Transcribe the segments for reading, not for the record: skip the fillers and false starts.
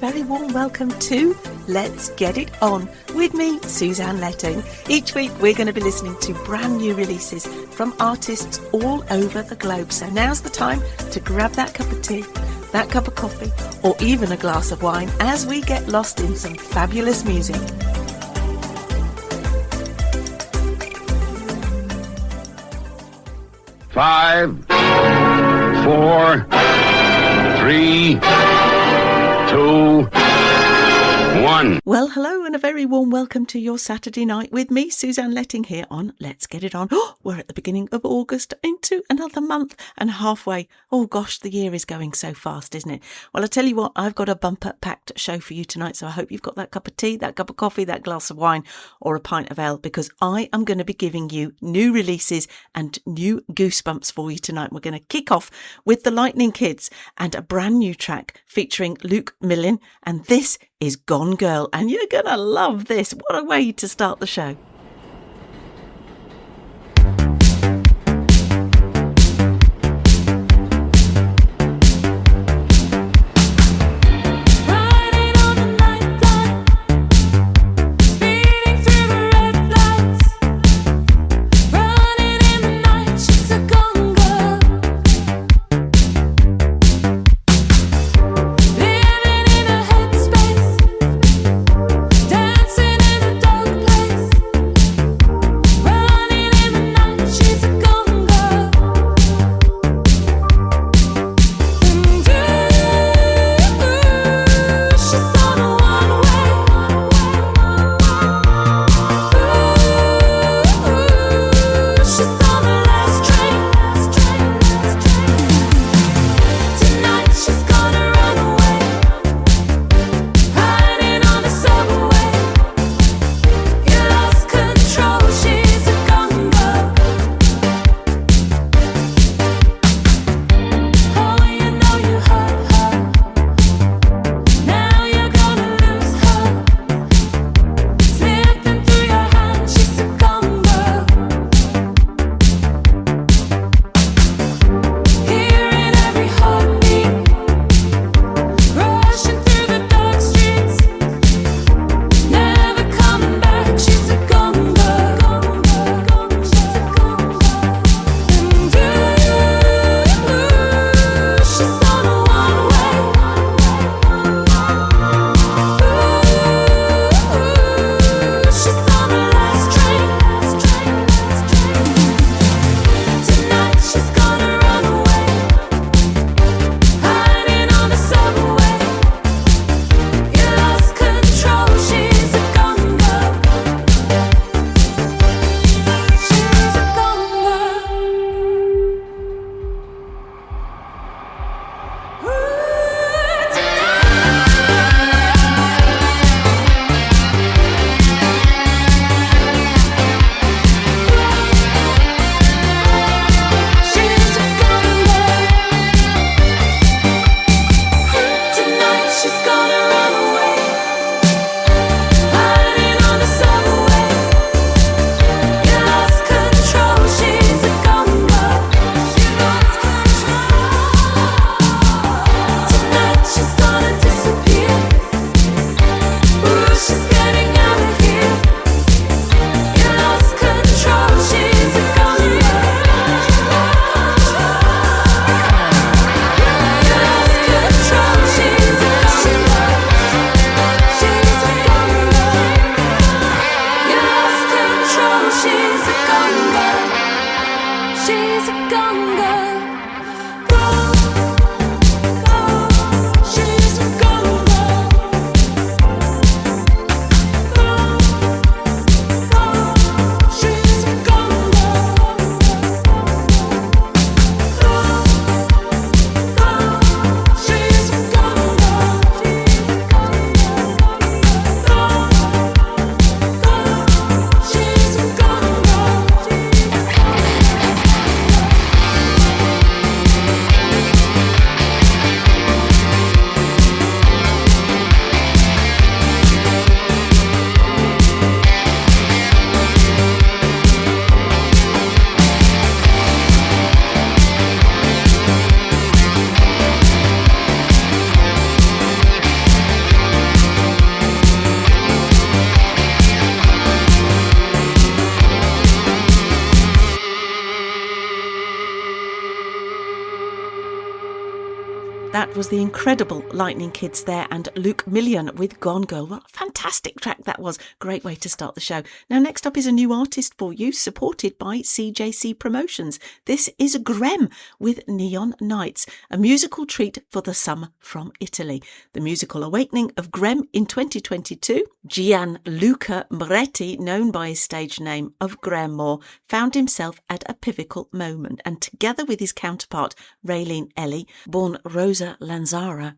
very warm welcome to Let's Get It On with me, Suzanne Letting. Each week we're going to be listening to brand new releases from artists all over the globe. So now's the time to grab that cup of tea, that cup of coffee, or even a glass of wine as we get lost in some fabulous music. Five, 4, 3, 2, 1. Well, hello and a very warm welcome to your Saturday night with me, Suzanne Letting, here on Let's Get It On. Oh, we're at the beginning of August, into another month and halfway. Oh gosh, the year is going so fast, isn't it? Well, I tell you what, I've got a bumper-packed show for you tonight, so I hope you've got that cup of tea, that cup of coffee, that glass of wine, or a pint of ale, because I am going to be giving you new releases and new goosebumps for you tonight. We're going to kick off with the Lightning Kids and a brand new track featuring Luke Millin, and this is Gone Girl, and you're gonna love this. What a way to start the show. Dancing in a dark place. That was the incredible Lightning Kids there and Luke Million with Gone Girl. What a fantastic track that was. Great way to start the show. Now, next up is a new artist for you, supported by CJC Promotions. This is Grem with Neon Nights, a musical treat for the summer from Italy. The musical awakening of Grem in 2022, Gianluca Moretti, known by his stage name of Gremore, found himself at a pivotal moment, and together with his counterpart, Raylene Ellie, born Rosa Lanzara,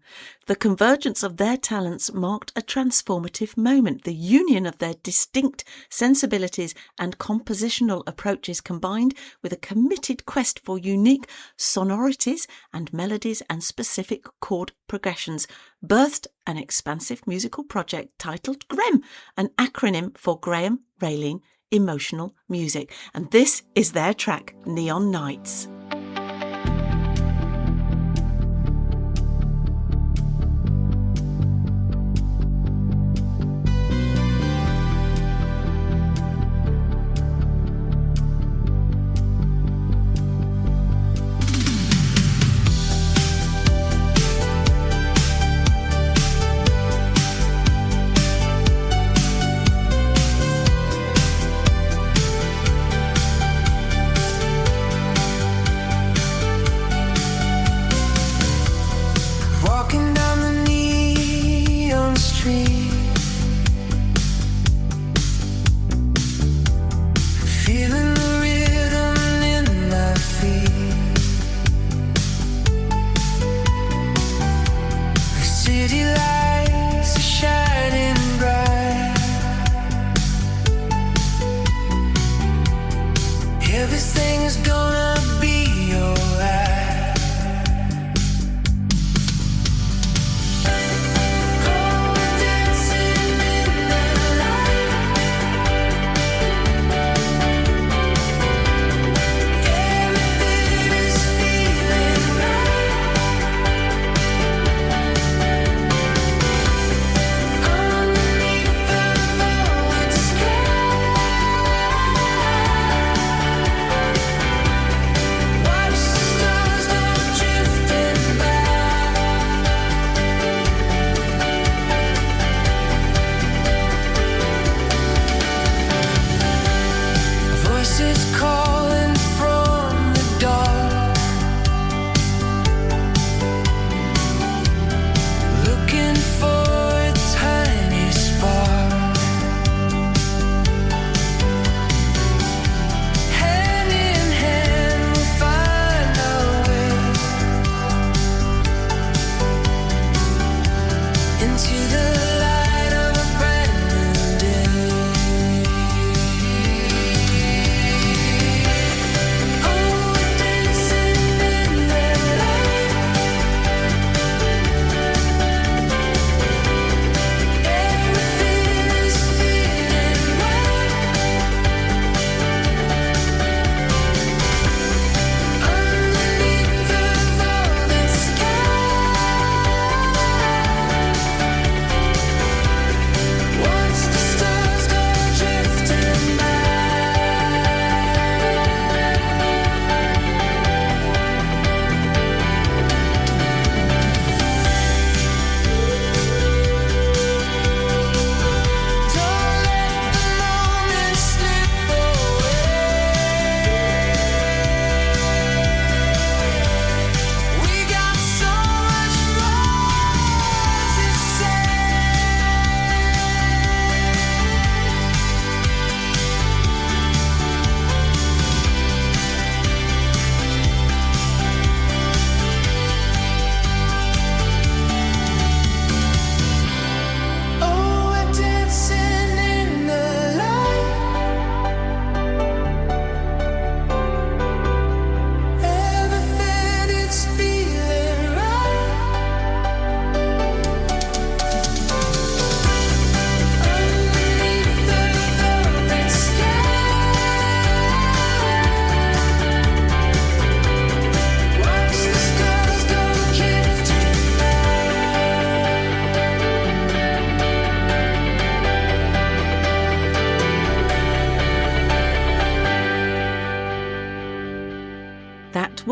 the convergence of their talents marked a transformative moment. The union of their distinct sensibilities and compositional approaches combined with a committed quest for unique sonorities and melodies and specific chord progressions birthed an expansive musical project titled Grem, an acronym for Graham Raylene Emotional Music. And this is their track, Neon Nights.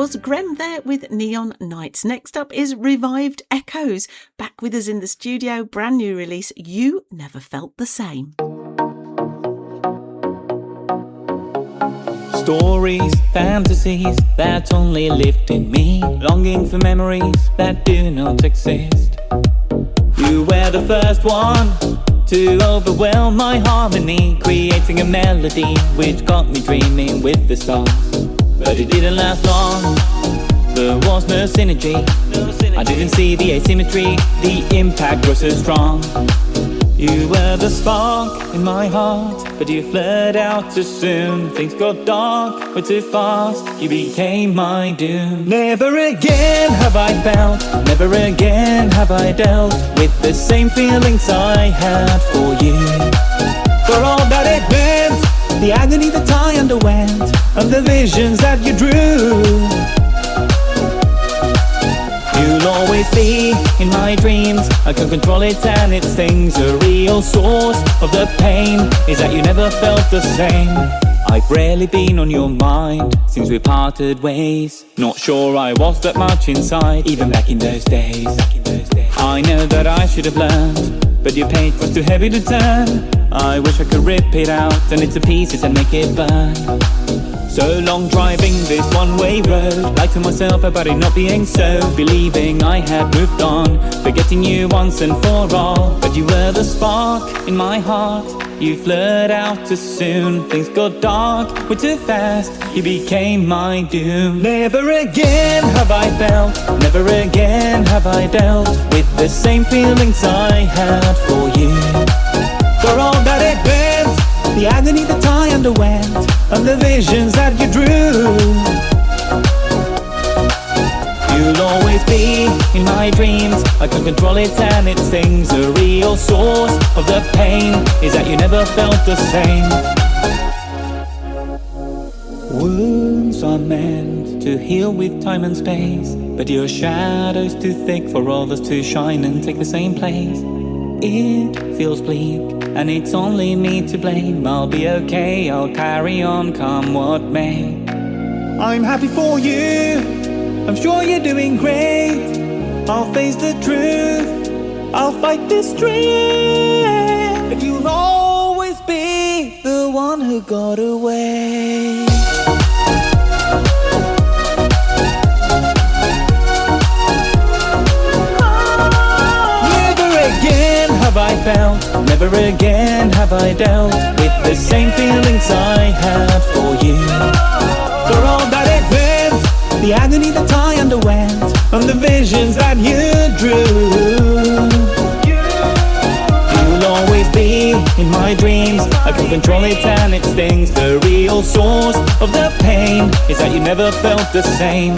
was Grem there with Neon Nights. Next up is Revived Echoes, back with us in the studio, brand new release, You Never Felt the Same. Stories, fantasies that only lived in me, longing for memories that do not exist. You were the first one to overwhelm my harmony, creating a melody which got me dreaming with the stars. But it didn't last long, there was no synergy. I didn't see the asymmetry, the impact was so strong. You were the spark in my heart, but you flared out too soon. Things got dark, but too fast, you became my doom. Never again have I felt, never again have I dealt with the same feelings I had for you. For all that it meant, the agony that I underwent, and the visions that you drew. You'll always be in my dreams, I can control it and it stings. The real source of the pain is that you never felt the same. I've rarely been on your mind since we parted ways. Not sure I was that much inside, even back in those days. I know that I should have learned, but your pain was too heavy to turn. I wish I could rip it out and into pieces and make it burn. So long driving this one-way road, lied to myself about it not being so, believing I had moved on, forgetting you once and for all. But you were the spark in my heart, you flared out too soon. Things got dark, way too fast, you became my doom. Never again have I felt, never again have I dealt with the same feelings I had for you. For all that it meant, the agony that I underwent, and the visions that you drew. You'll always be in my dreams, I can control it and it stings. The real source of the pain is that you never felt the same. Wounds are meant to heal with time and space, but your shadow's too thick for others to shine and take the same place. It feels bleak, and it's only me to blame. I'll be okay, I'll carry on, come what may. I'm happy for you, I'm sure you're doing great. I'll face the truth, I'll fight this dream. But you'll always be the one who got away. Have I felt, never again have I dealt with the same feelings I had for you. For all that it meant, the agony that I underwent, and the visions that you drew. You'll always be in my dreams, I can control it and it stings. The real source of the pain is that you never felt the same.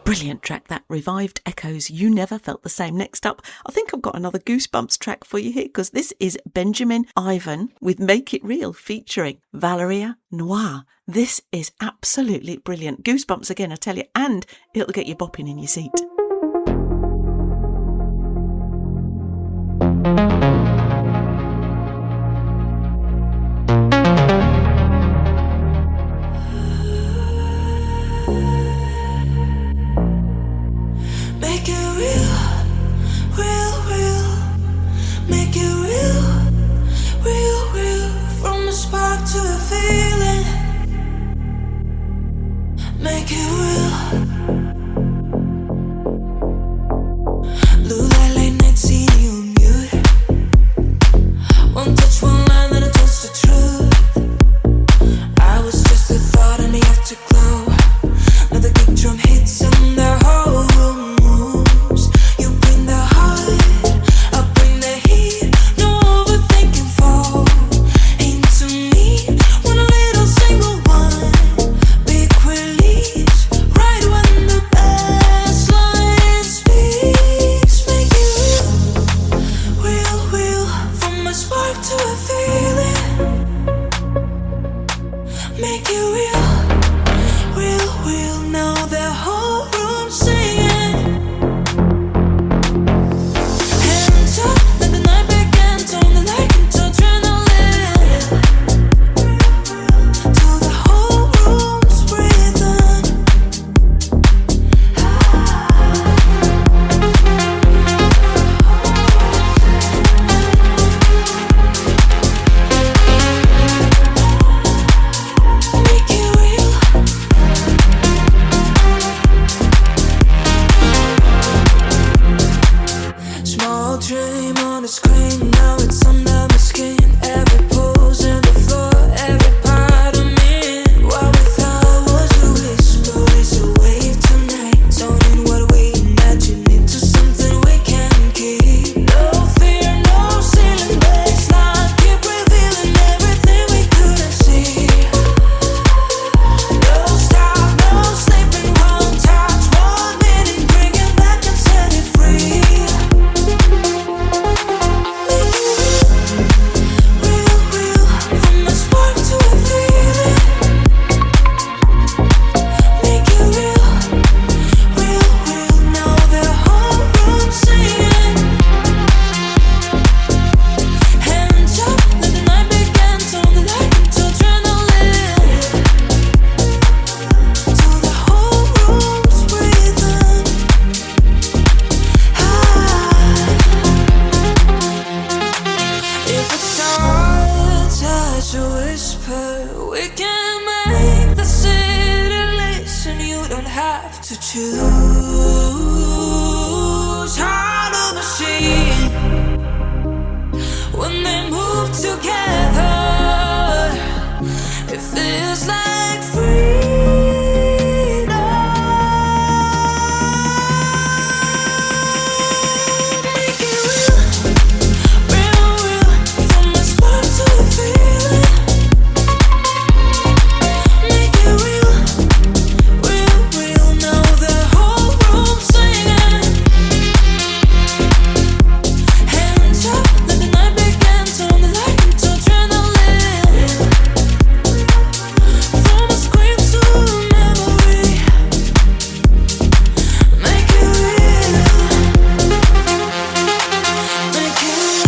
Brilliant track, that Revived Echoes, You Never Felt the Same. Next up, I think I've got another Goosebumps track for you here, because this is Benjamin Ivan with Make It Real featuring Valeria Noir. This is absolutely brilliant. Goosebumps again, I tell you, and it'll get you bopping in your seat. Make it real. old dream on the screen, now it's under my skin. Every pose in the floor, every part of me. What we thought was a whisper is a wave tonight, turning what we imagine into something we can keep. No fear, no ceiling, baseline, keep revealing everything we couldn't see. No stop, no sleeping, one touch, one minute, bring it back and set it free. Real, real, from a spark to a feeling. Make it real, real, real. Now the whole room singing. Hands up, let the night begin. Turn the light into adrenaline. Till the whole room's breathing. If it's all touch or whisper, we can make the city listen. You don't have to choose. Heart of machine, when they move together, it feels like freedom. Make it real, real, real, from the spark to the feeling. Make it real, real, real. Now the whole room singing. Hands up, let the night begin. Turn the light into adrenaline. From a scream to a memory. Make it real, make it real.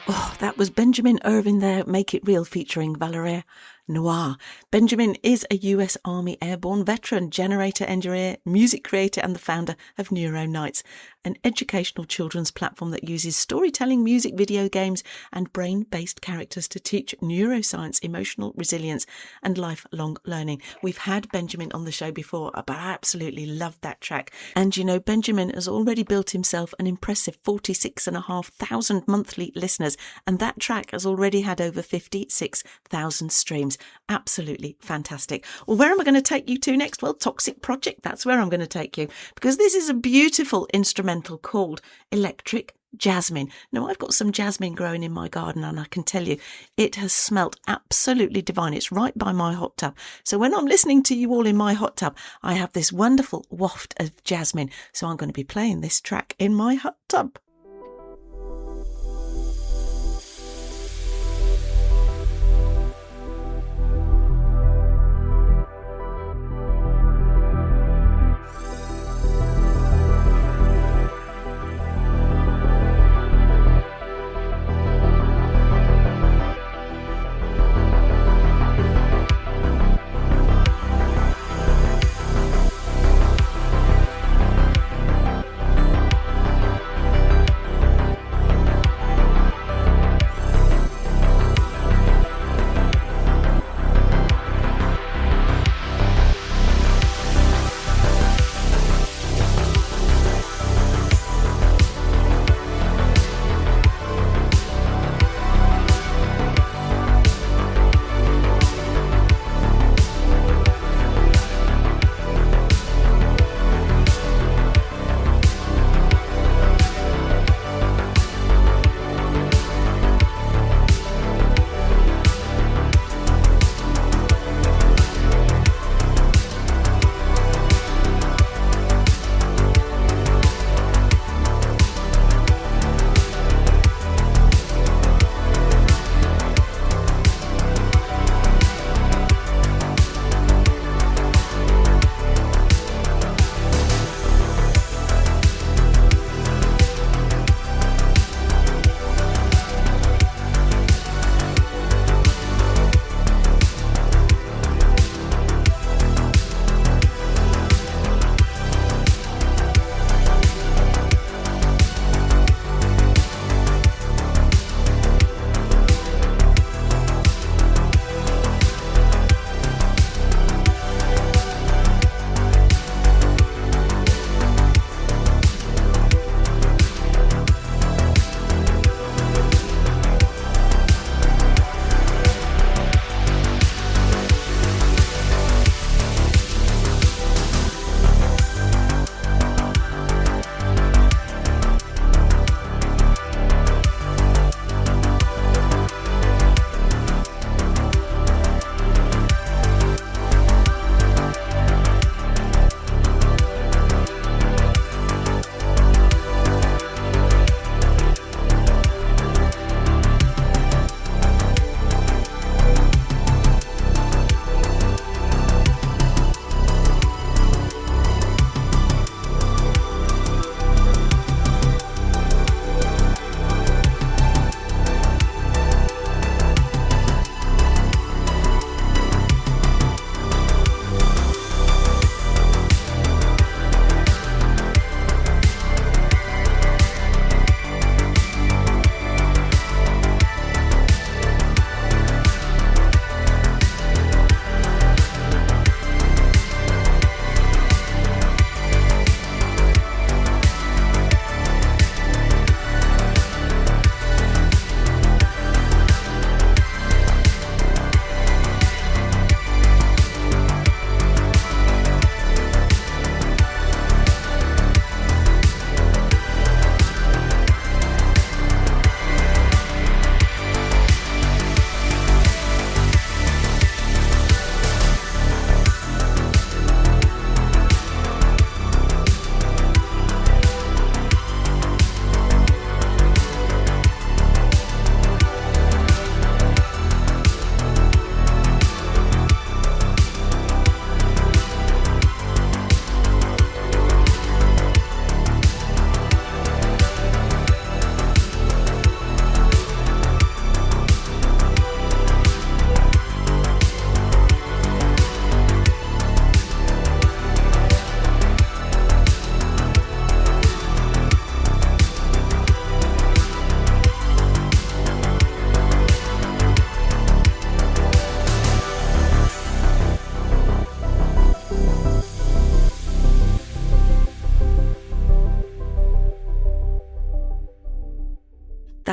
Oh, that was Benjamin Irvin there, Make It Real, featuring Valeria Noir. Benjamin is a US Army airborne veteran, generator engineer, music creator, and the founder of Neuro Nights, an educational children's platform that uses storytelling, music, video games, and brain-based characters to teach neuroscience, emotional resilience, and lifelong learning. We've had Benjamin on the show before, but I absolutely loved that track. And you know, Benjamin has already built himself an impressive 46,500 monthly listeners, and that track has already had over 56,000 streams. Absolutely fantastic. Well, where am I going to take you to next? Well, Toxic Project, that's where I'm going to take you, because this is a beautiful instrumental called Electric Jasmine. Now, I've got some jasmine growing in my garden, and I can tell you it has smelt absolutely divine. It's right by my hot tub. So when I'm listening to you all in my hot tub, I have this wonderful waft of jasmine. So I'm going to be playing this track in my hot tub.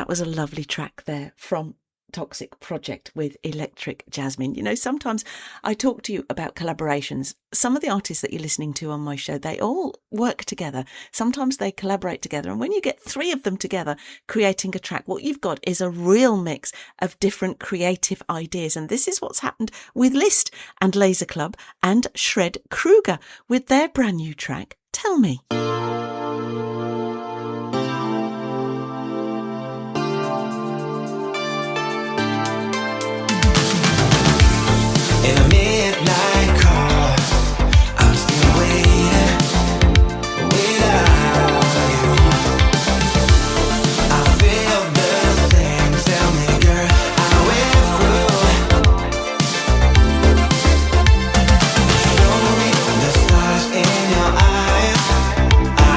that was a lovely track there from Toxic Project with Electric Jasmine. You know, sometimes I talk to you about collaborations. Some of the artists that you're listening to on my show, they all work together. Sometimes they collaborate together. And when you get three of them together creating a track, what you've got is a real mix of different creative ideas. And this is what's happened with List and Laser Club and Shred Kruger with their brand new track, Tell Me. In a midnight car, I'm still waiting without you. I feel the same. Tell me, girl, I went through. Show me the stars in your eyes. I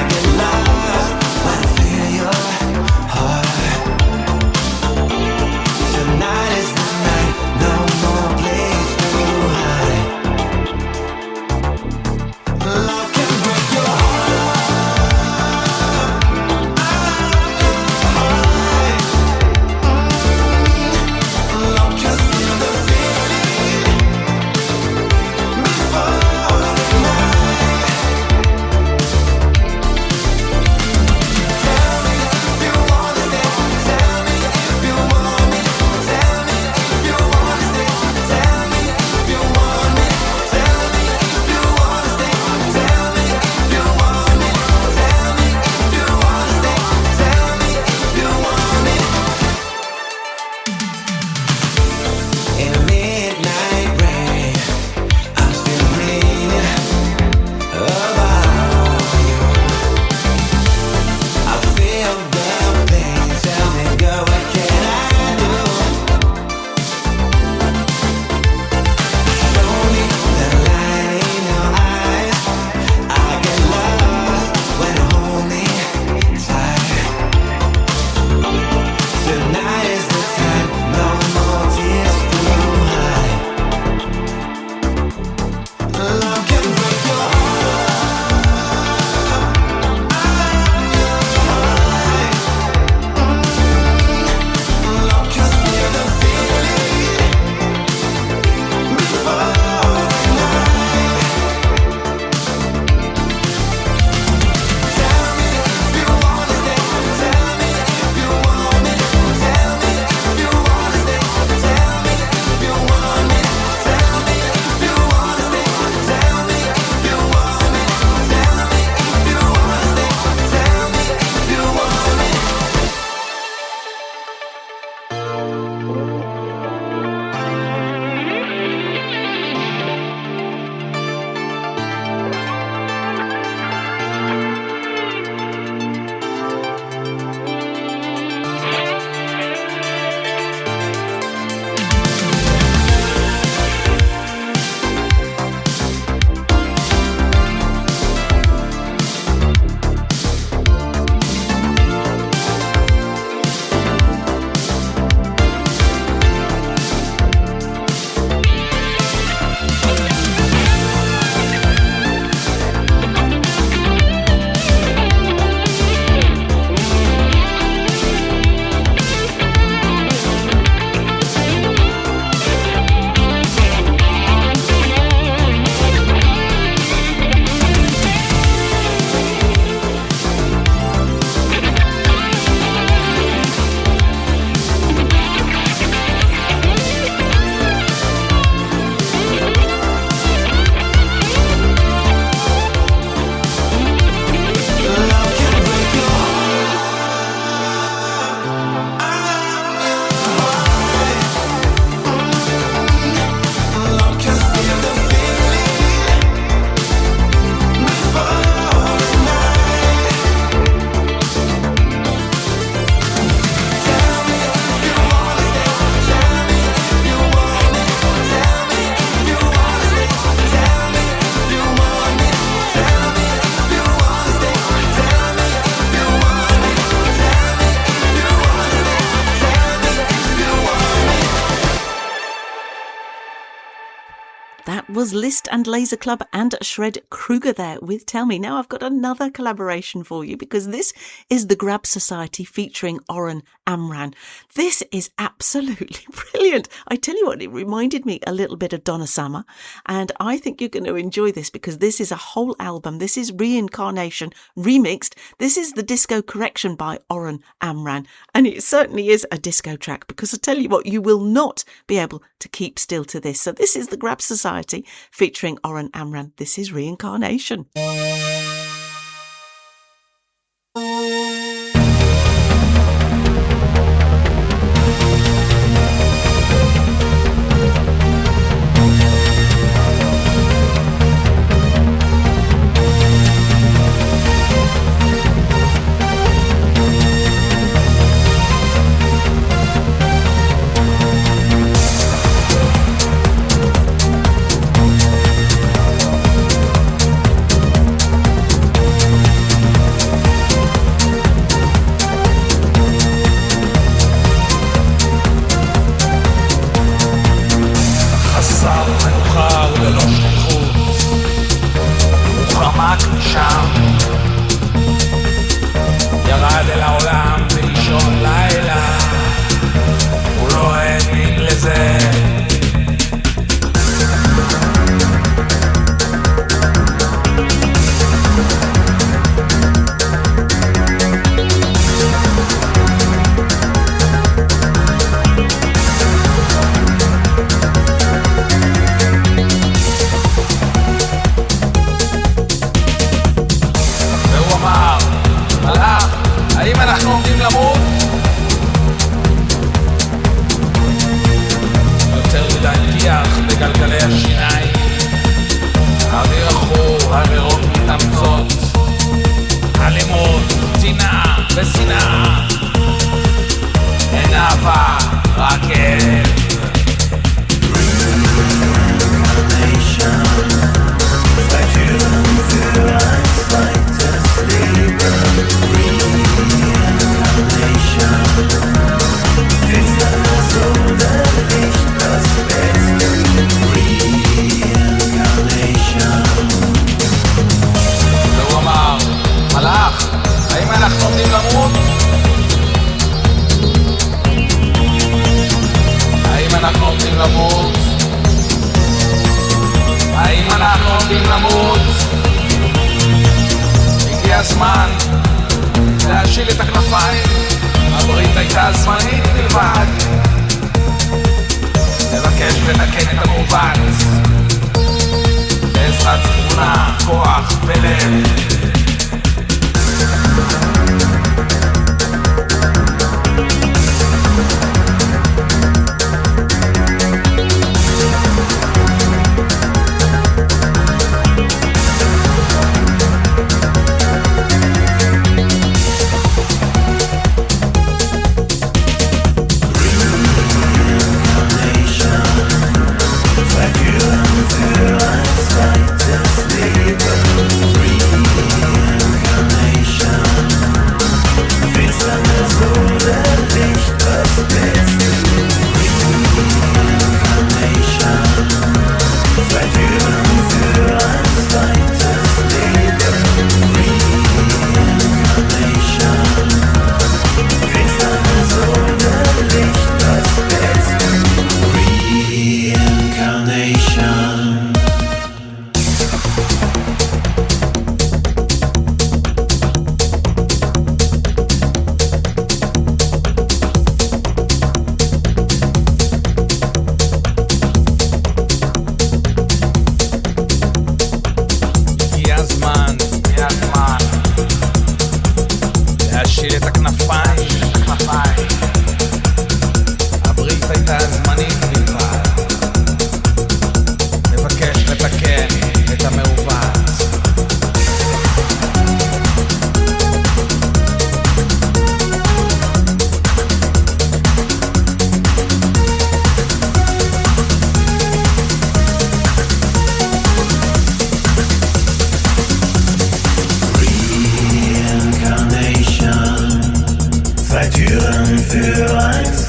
was List and Laser Club and Shred Kruger there with Tell Me. Now I've got another collaboration for you because this is the Grab Society featuring Oren Amran. This is absolutely brilliant. I tell you what, it reminded me a little bit of Donna Summer, and I think you're going to enjoy this because this is a whole album. This is Reincarnation remixed. This is the Disco Correction by Oren Amran, and it certainly is a disco track because I tell you what, you will not be able to keep still to this. So this is the Grab Society featuring Oren Amran. This is Reincarnation.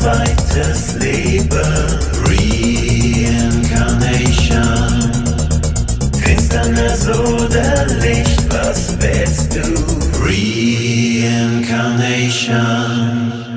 zweites Leben, Reincarnation. imagination.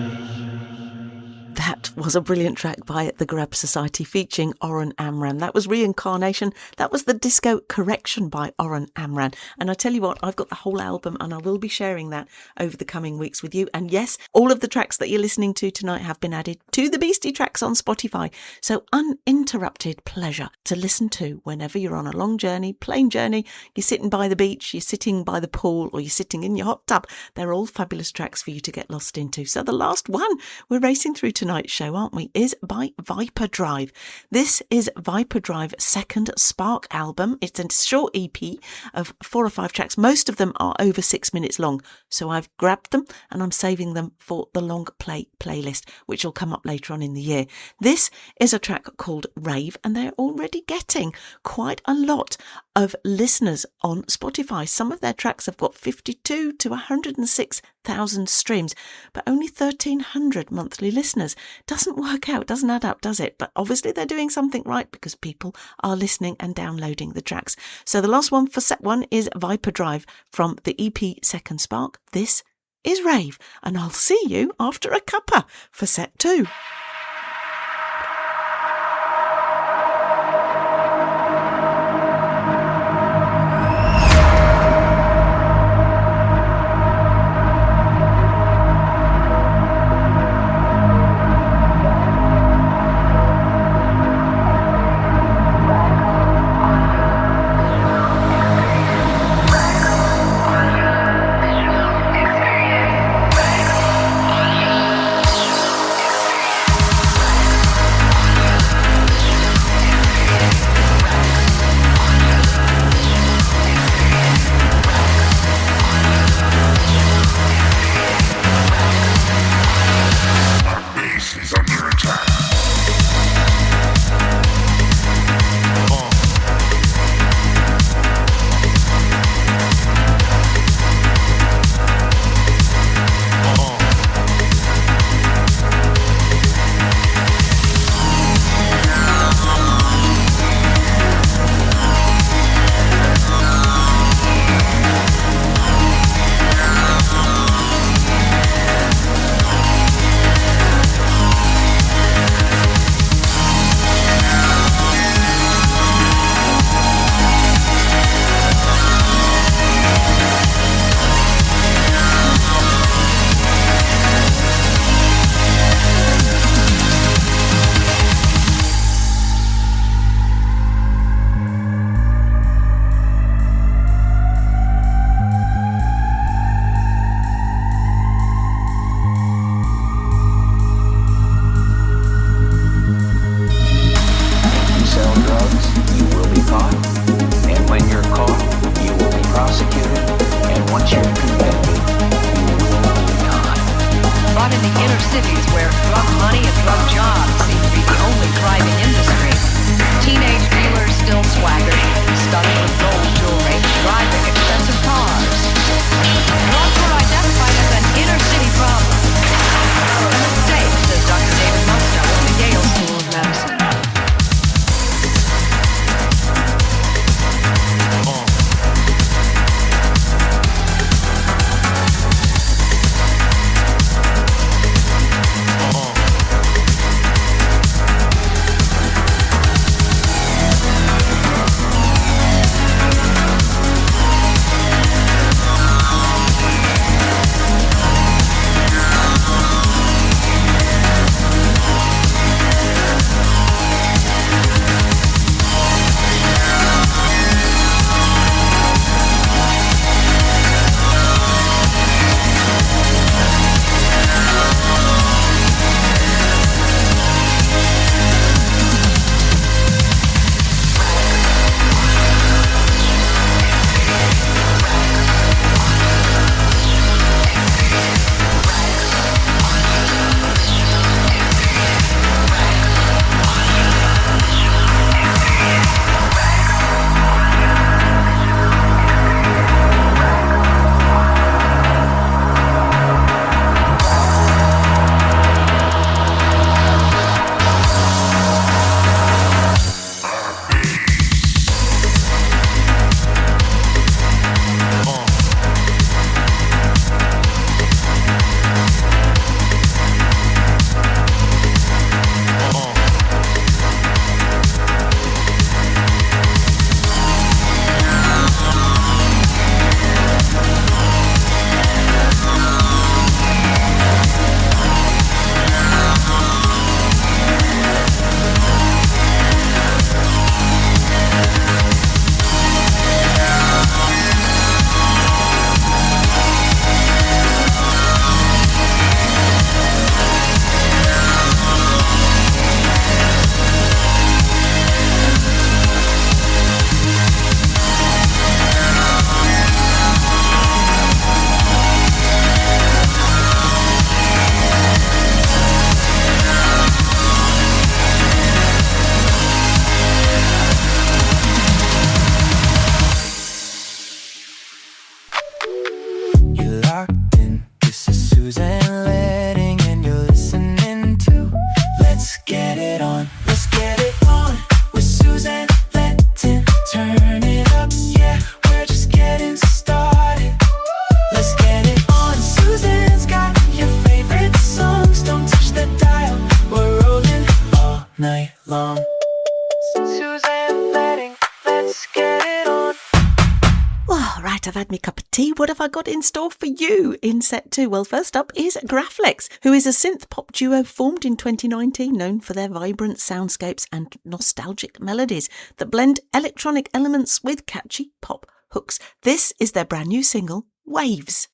That was a brilliant track by the Grab Society featuring Oren Amram. That was Reincarnation. That was the Disco Correction by Oren Amram. And I tell you what, I've got the whole album and I will be sharing that over the coming weeks with you. And yes, all of the tracks that you're listening to tonight have been added to the Beastie Tracks on Spotify. So uninterrupted pleasure to listen to whenever you're on a long journey, plane journey, you're sitting by the beach, you're sitting by the pool, or you're sitting in your hot tub. They're all fabulous tracks for you to get lost into. So the last one we're racing through tonight's show, aren't we, is by Viper Drive. This is Viper Drive's second Spark album. It's a short EP of 4 or 5 tracks. Most of them are over 6 minutes long, so I've grabbed them and I'm saving them for the long play playlist, which will come up later on in the year. This is a track called Rave, and they're already getting quite a lot of listeners on Spotify. Some of their tracks have got 52 to 106,000 streams, but only 1,300 monthly listeners. Doesn't work out, doesn't add up, does it? But obviously they're doing something right because people are listening and downloading the tracks. So the last one for set 1 is Viper Drive from the EP Second Spark. This is Rave, and I'll see you after a cuppa for set 2. Susan Letting, and you're listening to Let's Get It On. Let's get it on with Susan Letting. Turn it up, yeah, we're just getting started. Let's get it on. Susan's got your favorite songs. Don't touch the dial, we're rolling all night long. Susan Letting, let's get it on. Well, right, I've had my cup of tea. What have I got in store for you in set 2? Well, first up is Graflex, who is a synth pop duo formed in 2019, known for their vibrant soundscapes and nostalgic melodies that blend electronic elements with catchy pop hooks. This is their brand new single, Waves.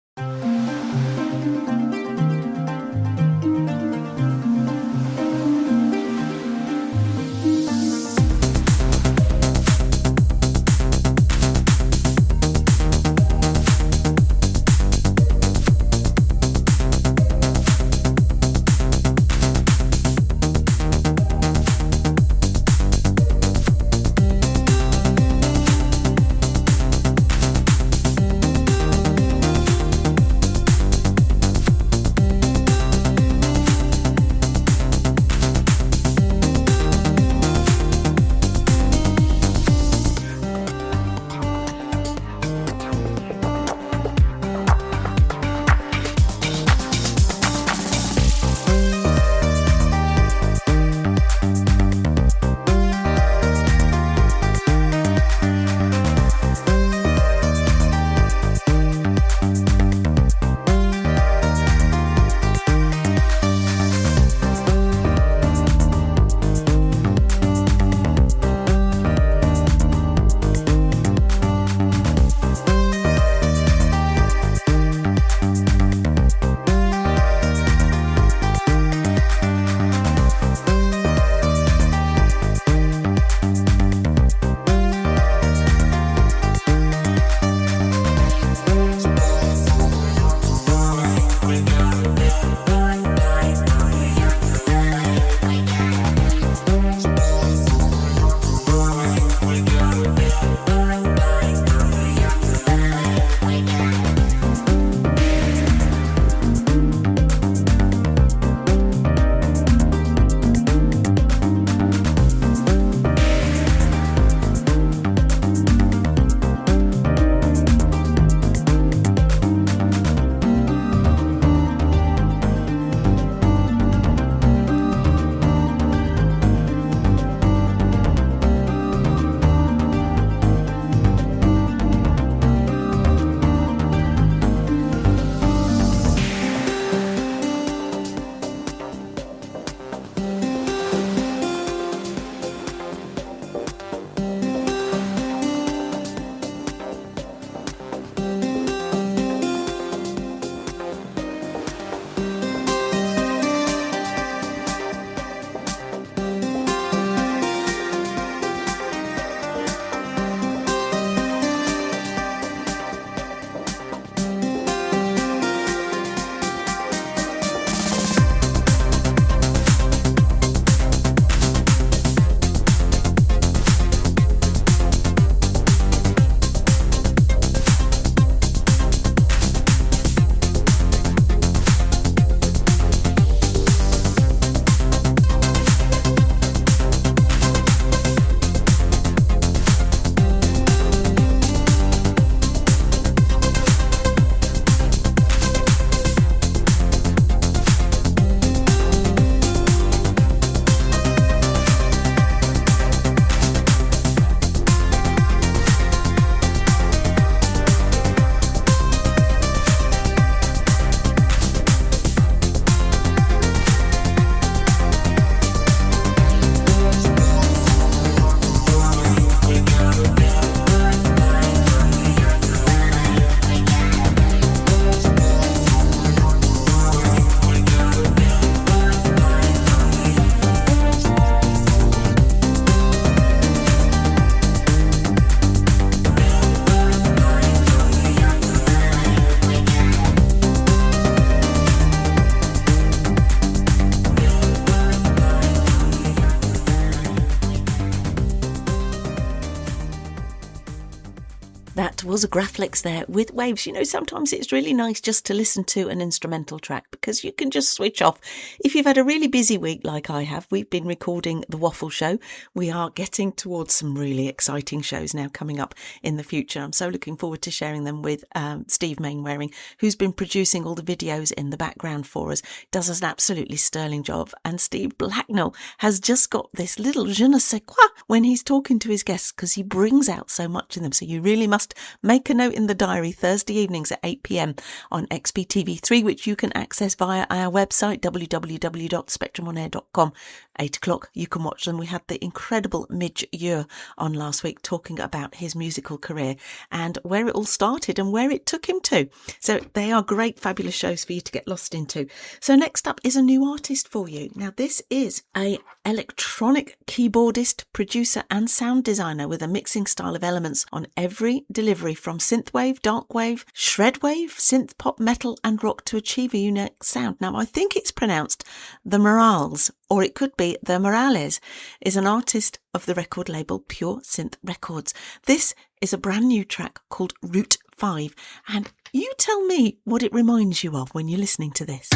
was a Graphlix there with Waves. You know, sometimes it's really nice just to listen to an instrumental track because you can just switch off. If you've had a really busy week like I have, we've been recording The Waffle Show. We are getting towards some really exciting shows now coming up in the future. I'm so looking forward to sharing them with Steve Mainwaring, who's been producing all the videos in the background for us. Does an absolutely sterling job. And Steve Blacknell has just got this little je ne sais quoi when he's talking to his guests, because he brings out so much in them. So you really must make a note in the diary, Thursday evenings at 8 p.m. on XBTV3, which you can access via our website, www.spectrumonair.com. 8 o'clock, you can watch them. We had the incredible Midge Ure on last week talking about his musical career and where it all started and where it took him to. So they are great, fabulous shows for you to get lost into. So next up is a new artist for you. Now this is a electronic keyboardist, producer and sound designer with a mixing style of elements on every delivery from synthwave, darkwave, shredwave, synth pop, metal and rock to achieve a unique sound. Now I think it's pronounced The Morales, or it could be The Morales, is an artist of the record label Pure Synth Records. This is a brand new track called Route 5, and you tell me what it reminds you of when you're listening to this.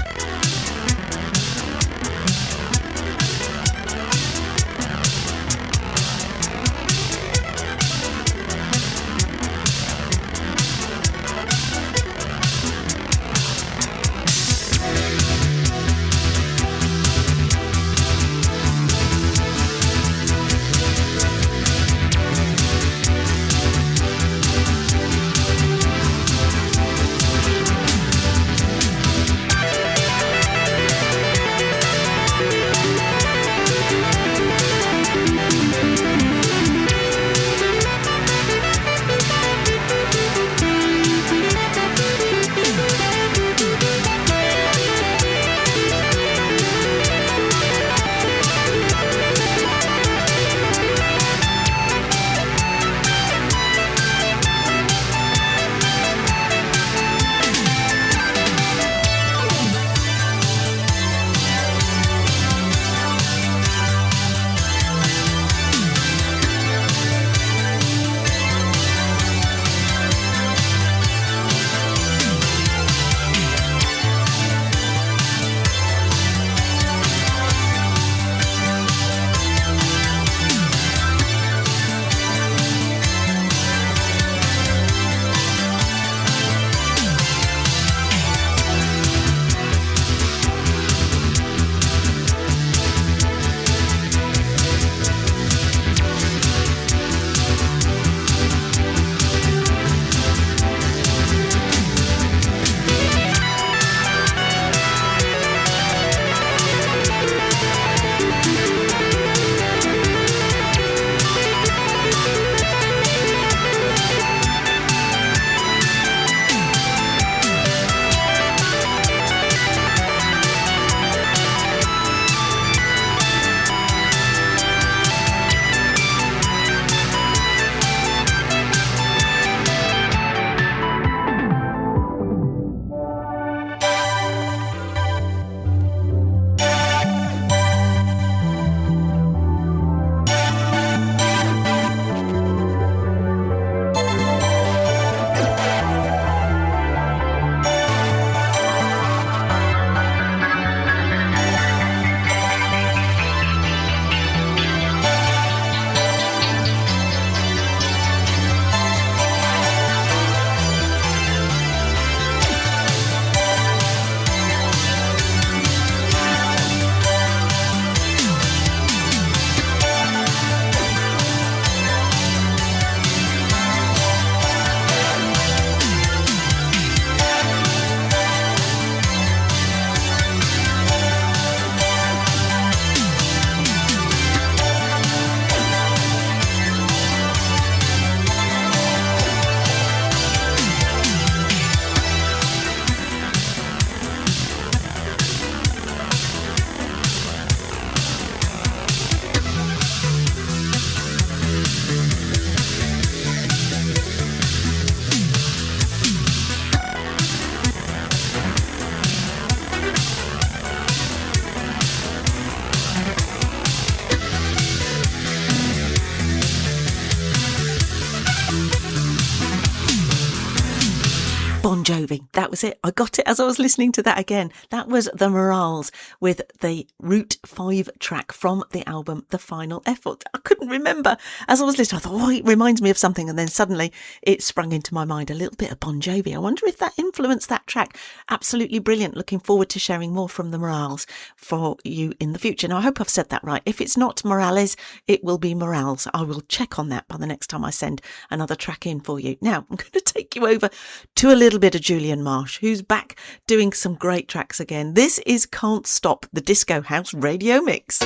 Jovi. That was it. I got it as I was listening to that again. That was the Morales with the Route 5 track from the album The Final Effort. I couldn't remember. As I was listening, I thought, oh, it reminds me of something. And then suddenly it sprung into my mind a little bit of Bon Jovi. I wonder if that influenced that track. Absolutely brilliant. Looking forward to sharing more from the Morales for you in the future. Now, I hope I've said that right. If it's not Morales, it will be Morales. I will check on that by the next time I send another track in for you. Now, I'm going to take you over to a little bit of Julian Marsh, who's back doing some great tracks again. This is Can't Stop, the Disco House Radio Mix.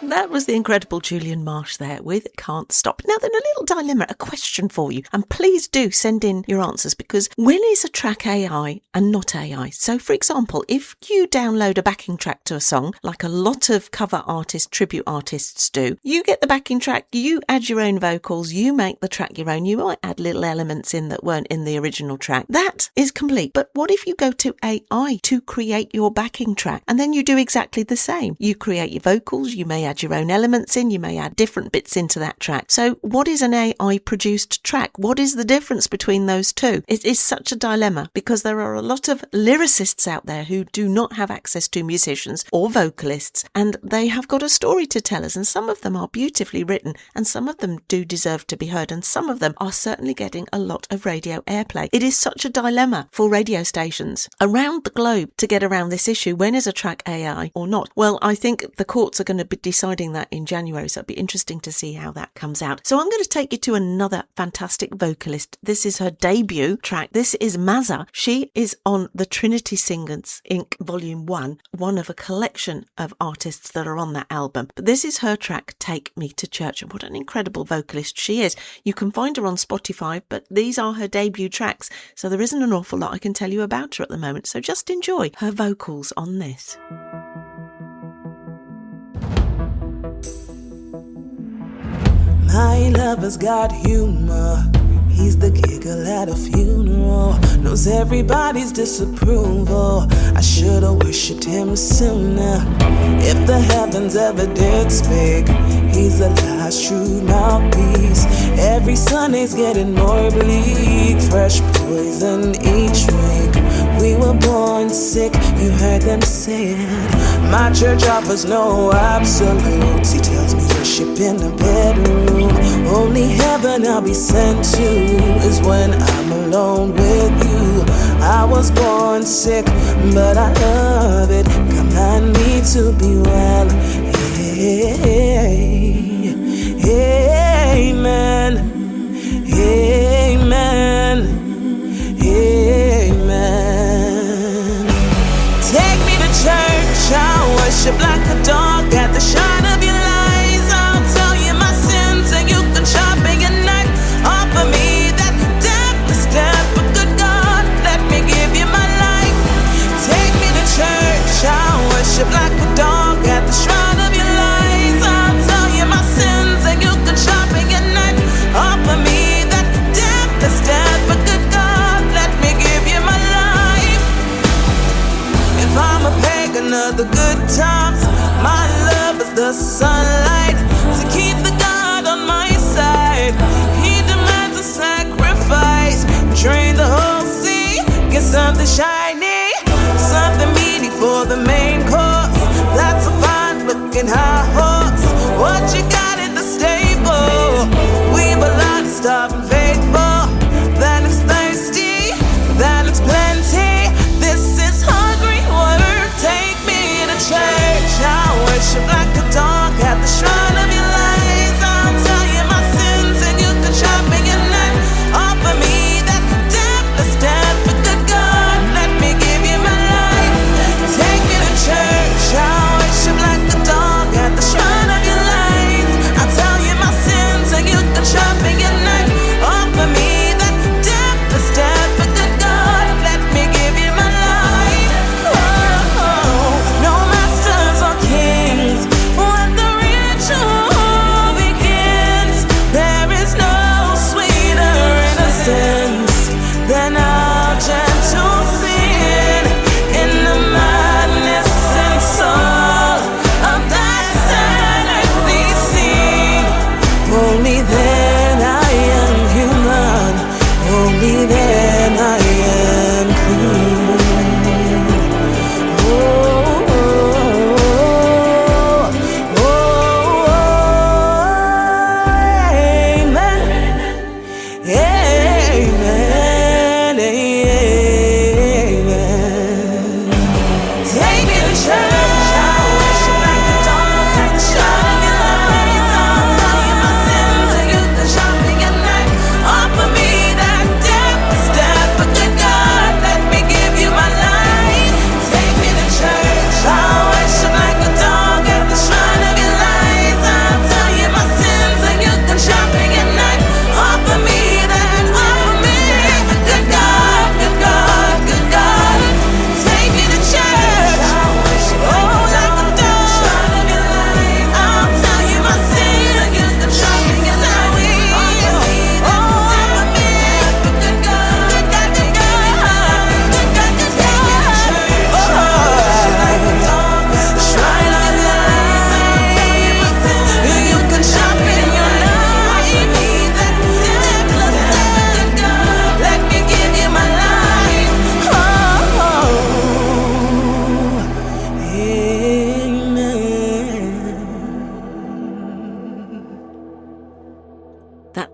That was the incredible Julian Marsh there with Can't Stop. Now then, a little dilemma, a question for you. And please do send in your answers, because when is a track AI and not AI? So, for example, if you download a backing track to a song, like a lot of cover artists, tribute artists do, you get the backing track, you add your own vocals, you make the track your own, you might add little elements in that weren't in the original track. That is complete. But what if you go to AI to create your backing track and then you do exactly the same? You create your vocals, you may add your own elements in, you may add different bits into that track. So what is an AI produced track? What is the difference between those two? It is such a dilemma because there are a lot of lyricists out there who do not have access to musicians or vocalists, and they have got a story to tell us, and some of them are beautifully written and some of them do deserve to be heard, and some of them are certainly getting a lot of radio airplay. It is such a dilemma for radio stations around the globe to get around this issue. When is a track AI or not? Well, I think the courts are going to be deciding that in January, so it'll be interesting to see how that comes out. So I'm going to take you to another fantastic vocalist. This is her debut track. This is Mazza. She is on the Trinity Singers Inc. Volume 1, one of a collection of artists that are on that album. But this is her track, Take Me to Church. And what an incredible vocalist she is. You can find her on Spotify, but these are her debut tracks, so there isn't an awful lot I can tell you about her at the moment. So just enjoy her vocals on this. My lover's got humor. He's the giggle at a funeral. Knows everybody's disapproval. I should've worshipped him sooner. If the heavens ever did speak, he's the last true mouthpiece. Every Sunday's getting more bleak. Fresh poison each week. We were born sick, you heard them say it. My church offers no absolutes. He tells me worship in the bedroom. Only heaven I'll be sent to is when I'm alone with you. I was born sick, but I love it. Command me to be well. Hey, amen. Amen. Amen. Take me to church, I'll worship like a dog at the shine of your lights. I'll tell you my sins and you can sharpen your knife. Offer me that deathless death, but good God, let me give you my life. Take me to church, I'll worship like a dog at the shrine of your lights. I'll tell you my sins and you can sharpen your knife. Offer me that deathless death, but good God, let me give you my life. If I'm a pagan of the good times, my love is the sunlight to keep the God on my side. He demands a sacrifice. Drain the whole sea, get something shiny, something meaty for the main course. That's a fine looking high horse. What you got in the stable? We've a lot of stuff and faithful. That looks thirsty, that looks plenty. This is hungry water. Take me to church. I worship like a dog at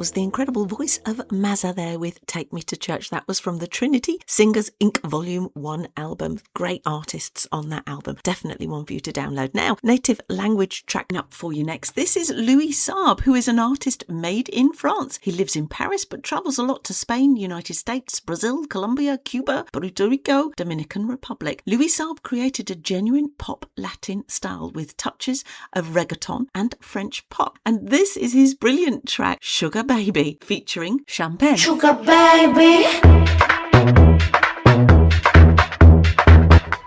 was the incredible voice of Mazza there with Take Me to Church. That was from the Trinity Singers Inc. Volume 1 album. Great artists on that album. Definitely one for you to download. Now, native language track up for you next. This is Louis Saab, who is an artist made in France. He lives in Paris but travels a lot to Spain, United States, Brazil, Colombia, Cuba, Puerto Rico, Dominican Republic. Louis Saab created a genuine pop Latin style with touches of reggaeton and French pop. And this is his brilliant track, Sugar Baby, featuring Champagne. Sugar baby.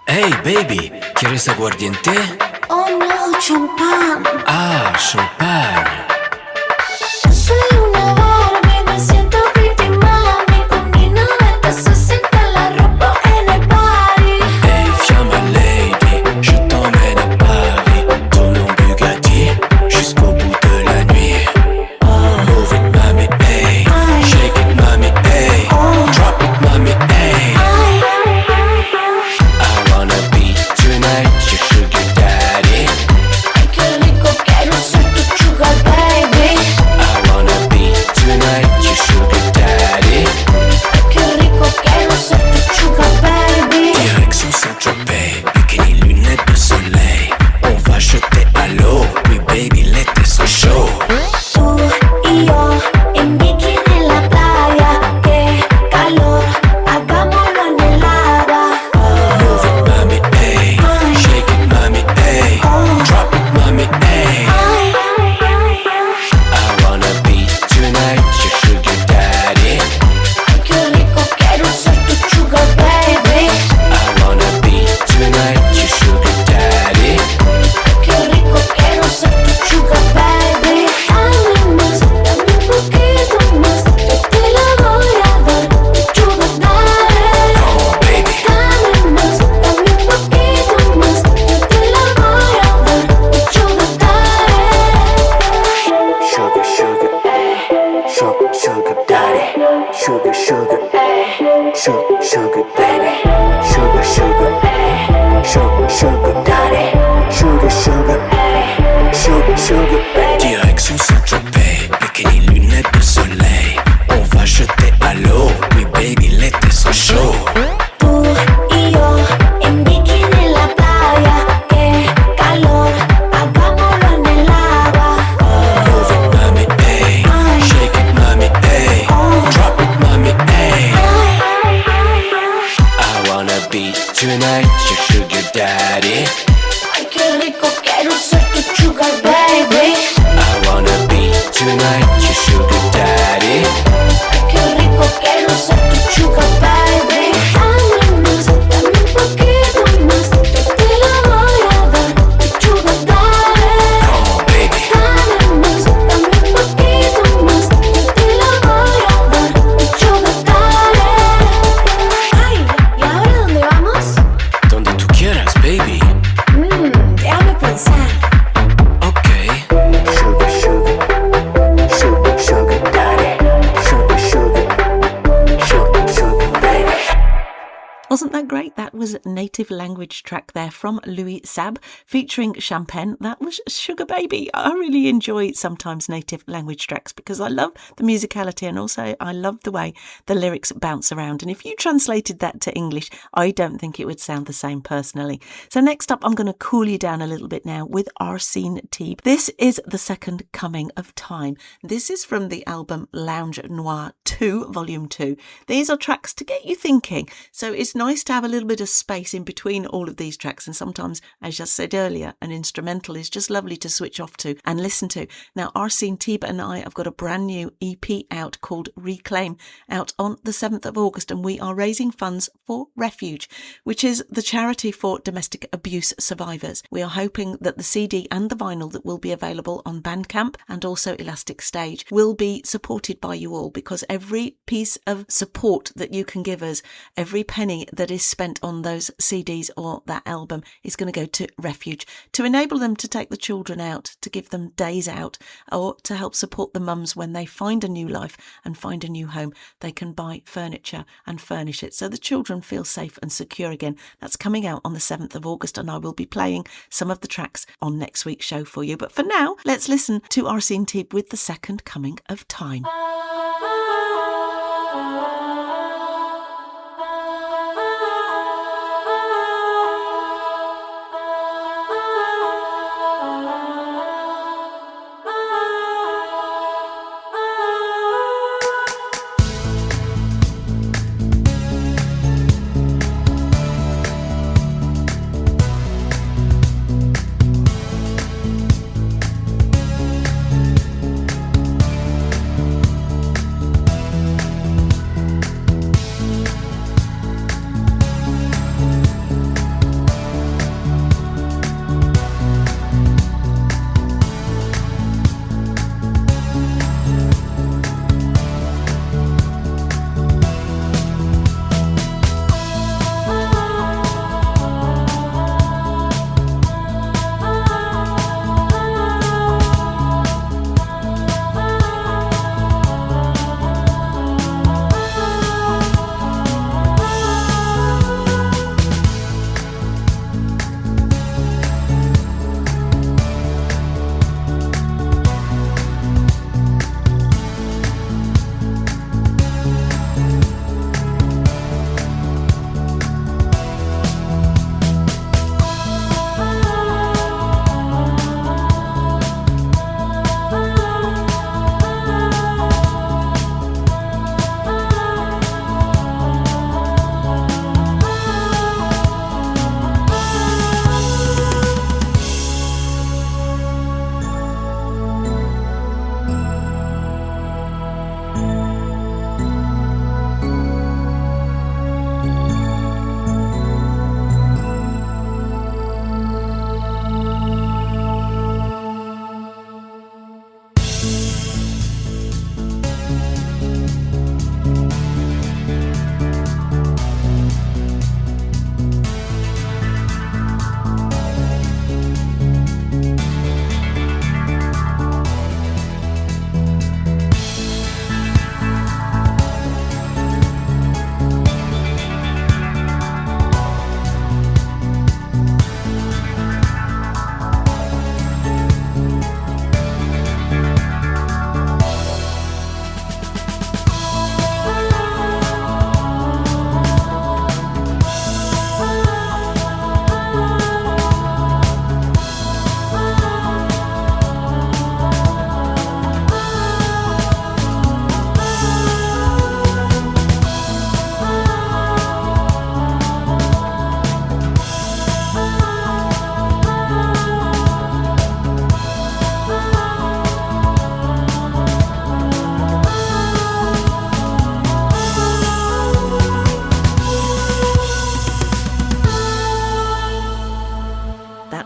Hey baby, ¿quieres aguardiente? Oh no, champán. Ah, champagne. Soy una Barbie, me siento pretty mami. Con mi 90-60 la rompo en el party. Hey, viens ma lady, je t'emmène à Paris. Dans mon Bugatti, jusqu'au bout de la nuit. Move it, mommy, hey. Shake it, mommy, hey. Drop it, mommy, hey. I wanna be tonight your sugar daddy. Ay, qué rico, quiero ser tu sugar baby. I wanna be tonight your sugar daddy. Ay, qué rico, quiero ser tu sugar baby. Direction Saint-Tropez, bikini, lunettes de soleil. On va jeter à l'eau, oui baby, l'été sera chaud. Tú y yo en bikini en la playa. Qué calor, hagámoslo en el agua. Move it, mommy, hey. Shake it, mommy, hey. Drop it, mommy, hey. I wanna be tonight your sugar daddy. Ay, qué rico, quiero ser tu sugar baby. I wanna be tonight your sugar daddy. Ay, qué rico, quiero ser tu sugar baby. Dame más, dame un poquito más. Yo te la voy a dar, tu sugar daddy. Oh baby, Dame más, dame un poquito más. Yo te la voy a dar, tu sugar daddy. sugar, sugar, sugar, sugar daddy. Sugar, sugar, sugar, sugar baby. Sugar, sugar, sugar, sugar daddy. Sugar, sugar, sugar, sugar baby. Direction Saint-Tropez, bikini, lunettes de soleil. On va jeter à l'eau, oui baby, l'été sera chaud. Tú y yo en bikini en la playa. Qué calor, hagámoslo en el agua. Move it, mommy, hey. Shake it, mommy, hey. Drop it, mommy, hey. I wanna be tonight your sugar daddy. Ay, qué rico, quiero ser tu sugar baby. I wanna be tonight your sugar daddy. Ay, qué rico, quiero ser tu sugar baby. Dame más, dame un poquito más. Yo te la voy a dar, tu sugar daddy. Oh baby, Dame más, dame un poquito más. Yo te la voy a dar, tu sugar daddy. Ay, ¿y ahora dónde vamos? donde tú quieras, baby. Déjame pensar. Okay. Sugar, sugar, sugar, sugar daddy. Sugar, sugar, sugar, sugar baby. Wasn't that great? That was a native language track there from Louis Saab featuring Champagne. That was Sugar Baby. I really enjoy sometimes native language tracks because I love the musicality and also I love the way the lyrics bounce around. And if you translated that to English, I don't think it would sound the same personally. So next up, I'm going to cool you down a little bit now with Arsene Teeb. This is The Second Coming of Time. This is from the album Lounge Noir 2, Volume 2. These are tracks to get you thinking. So it's nice to have a little bit of space in between all of these tracks, and sometimes, as I said earlier, an instrumental is just lovely to switch off to and listen to. Now, Arsene Teeb and I have got a brand new EP out called Reclaim, out on the 7th of August, and we are raising funds for Refuge, which is the charity for domestic abuse survivors. We are hoping that the CD and the vinyl that will be available on Bandcamp and also Elastic Stage will be supported by you all, because every piece of support that you can give us, every penny that is spent on those CDs or that album is going to go to Refuge to enable them to take the children out, to give them days out, or to help support the mums when they find a new life and find a new home. They can buy furniture and furnish it so the children feel safe and secure again. That's coming out on the 7th of August, and I will be playing some of the tracks on next week's show for you. But for now, let's listen to Arsene Teeb with The Second Coming of Time.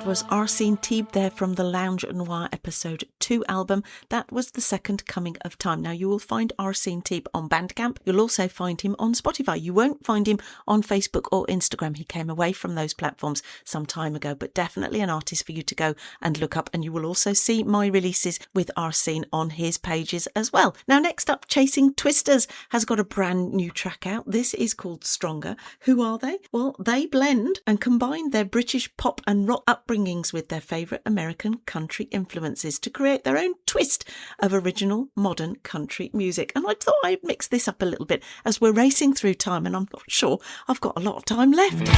Was Arsene Teeb there from the Lounge Noir episode 2 album. That was The Second Coming of Time. Now you will find Arsene Teeb on Bandcamp. You'll also find him on Spotify. You won't find him on Facebook or Instagram. He came away from those platforms some time ago, but definitely an artist for you to go and look up. And you will also see my releases with Arsene on his pages as well. Now next up, Chasing Twisters has got a brand new track out. This is called Stronger. Who are they? Well, they blend and combine their British pop and rock upbringings with their favourite American country influences to create their own twist of original modern country music. And I thought I'd mix this up a little bit as we're racing through time, and I'm not sure I've got a lot of time left.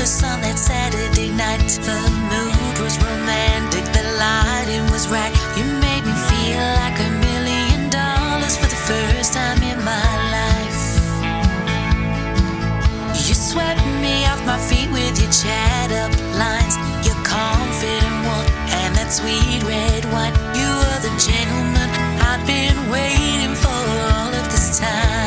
On that Saturday night, the mood was romantic, the lighting was right. You made me feel like $1 million for the first time in my life. You swept me off my feet with your chat up lines, your confident walk, and that sweet red wine. You were the gentleman I'd been waiting for all of this time.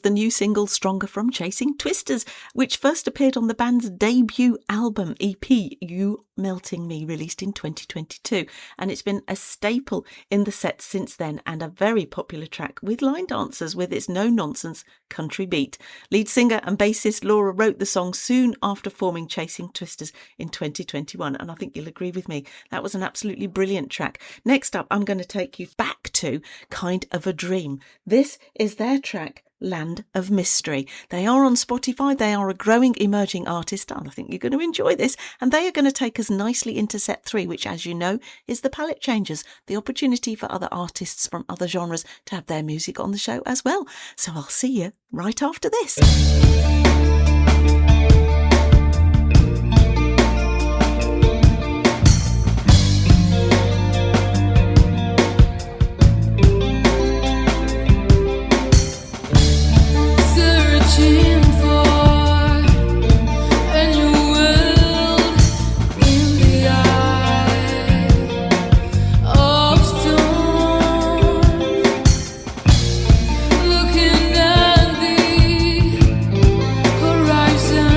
was the new single Stronger from Chasing Twisters, which first appeared on the band's debut album EP, You Melting Me, released in 2022. And it's been a staple in the set since then, and a very popular track with line dancers with its no-nonsense country beat. Lead singer and bassist Laura wrote the song soon after forming Chasing Twisters in 2021, and I think you'll agree with me, that was an absolutely brilliant track. Next up, I'm going to take you back to Kind of a Dream. This is their track, Land of Mystery. They are on Spotify. They are a growing emerging artist, and I think you're going to enjoy this. And they are going to take us nicely into set 3, which, as you know, is the Palette Changers, the opportunity for other artists from other genres to have their music on the show as well. So I'll see you right after this. Searching for a new world in the eye of storm. Looking at the horizon.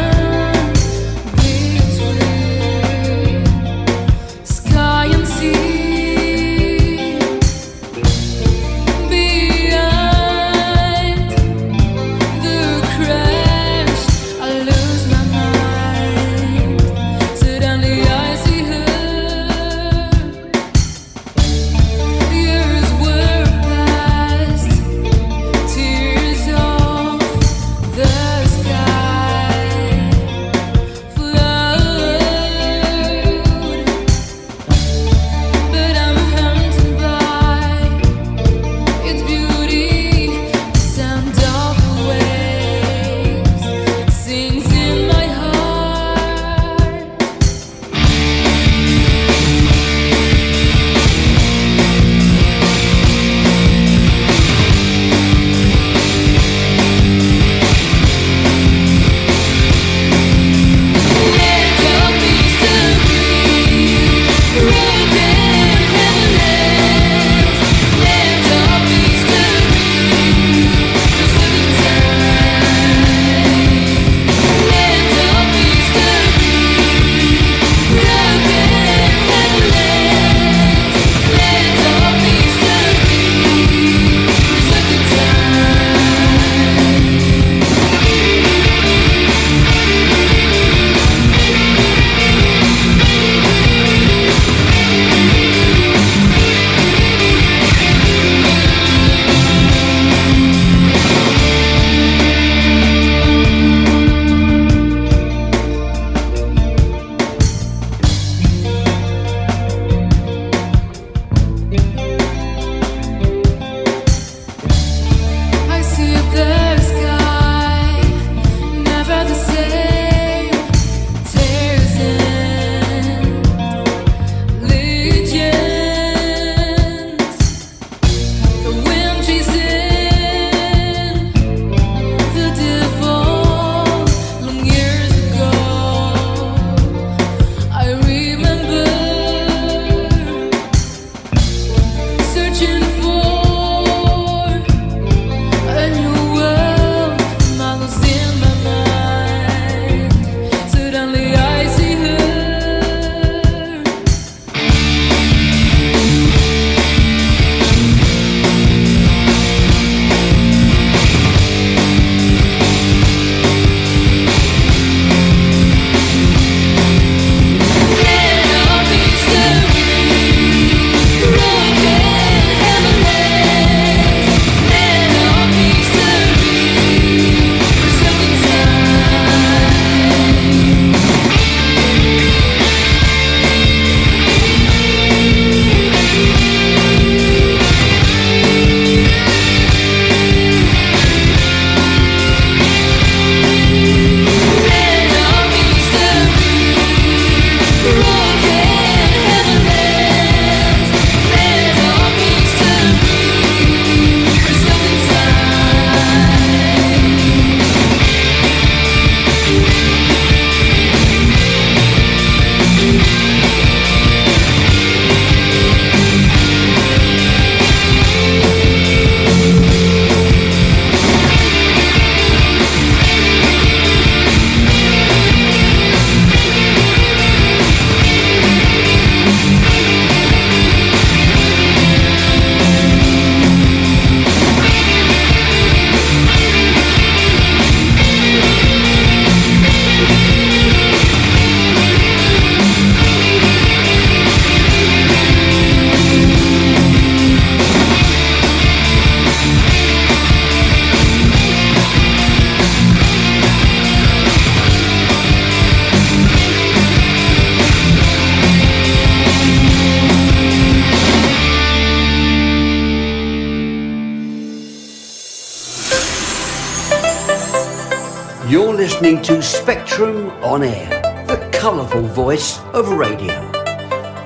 You're listening to Spectrum On Air, the colourful voice of radio.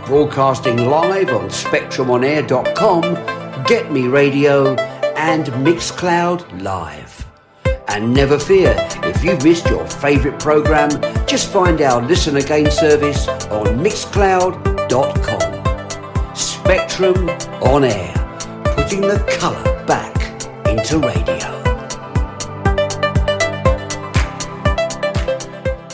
Broadcasting live on spectrumonair.com, Get Me Radio and Mixcloud Live. And never fear, if you've missed your favourite programme, just find our Listen Again service on mixcloud.com. Spectrum On Air, putting the colour back into radio.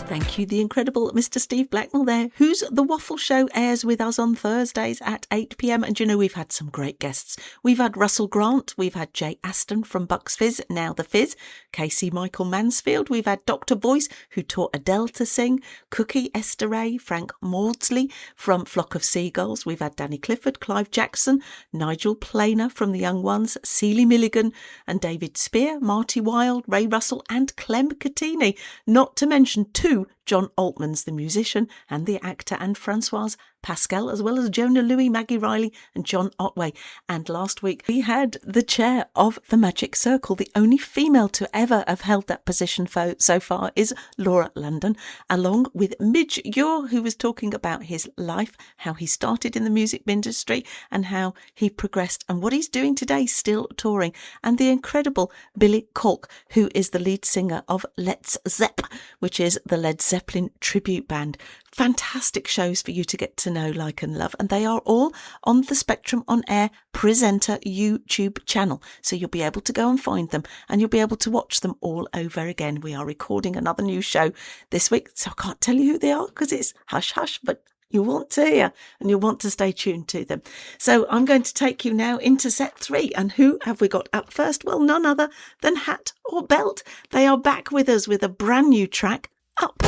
Thank you, the incredible Mr. Steve Blackmore there. Who's the Waffle Show airs with us on Thursdays at 8 p.m. And you know, we've had some great guests. We've had Russell Grant, we've had Jay Aston from Bucks Fizz, now The Fizz, Casey Michael Mansfield, we've had Dr. Voice, who taught Adele to sing, Cookie Esther Ray, Frank Maudsley from Flock of Seagulls, we've had Danny Clifford, Clive Jackson, Nigel Planer from The Young Ones, Celie Milligan and David Spear, Marty Wilde, Ray Russell and Clem Catini, not to mention two John Altmans, the musician and the actor, and Francoise Pascal, as well as Jonah Louis, Maggie Riley and John Otway. And last week we had the chair of the Magic Circle. The only female to ever have held that position so far is Laura London, along with Midge Ure, who was talking about his life, how he started in the music industry and how he progressed and what he's doing today, still touring, and the incredible Billy Kolk, who is the lead singer of Let's Zepp, which is the Led Zeppelin tribute band. Fantastic shows for you to get to know, like and love, and they are all on the Spectrum On Air Presenter YouTube channel, so you'll be able to go and find them and you'll be able to watch them all over again. We are recording another new show this week, so I can't tell you who they are because it's hush hush, but you'll want to hear and you'll want to stay tuned to them. So I'm going to take you now into set 3, and who have we got up first? Well, none other than Hat or Belt. They are back with us with a brand new track, Up.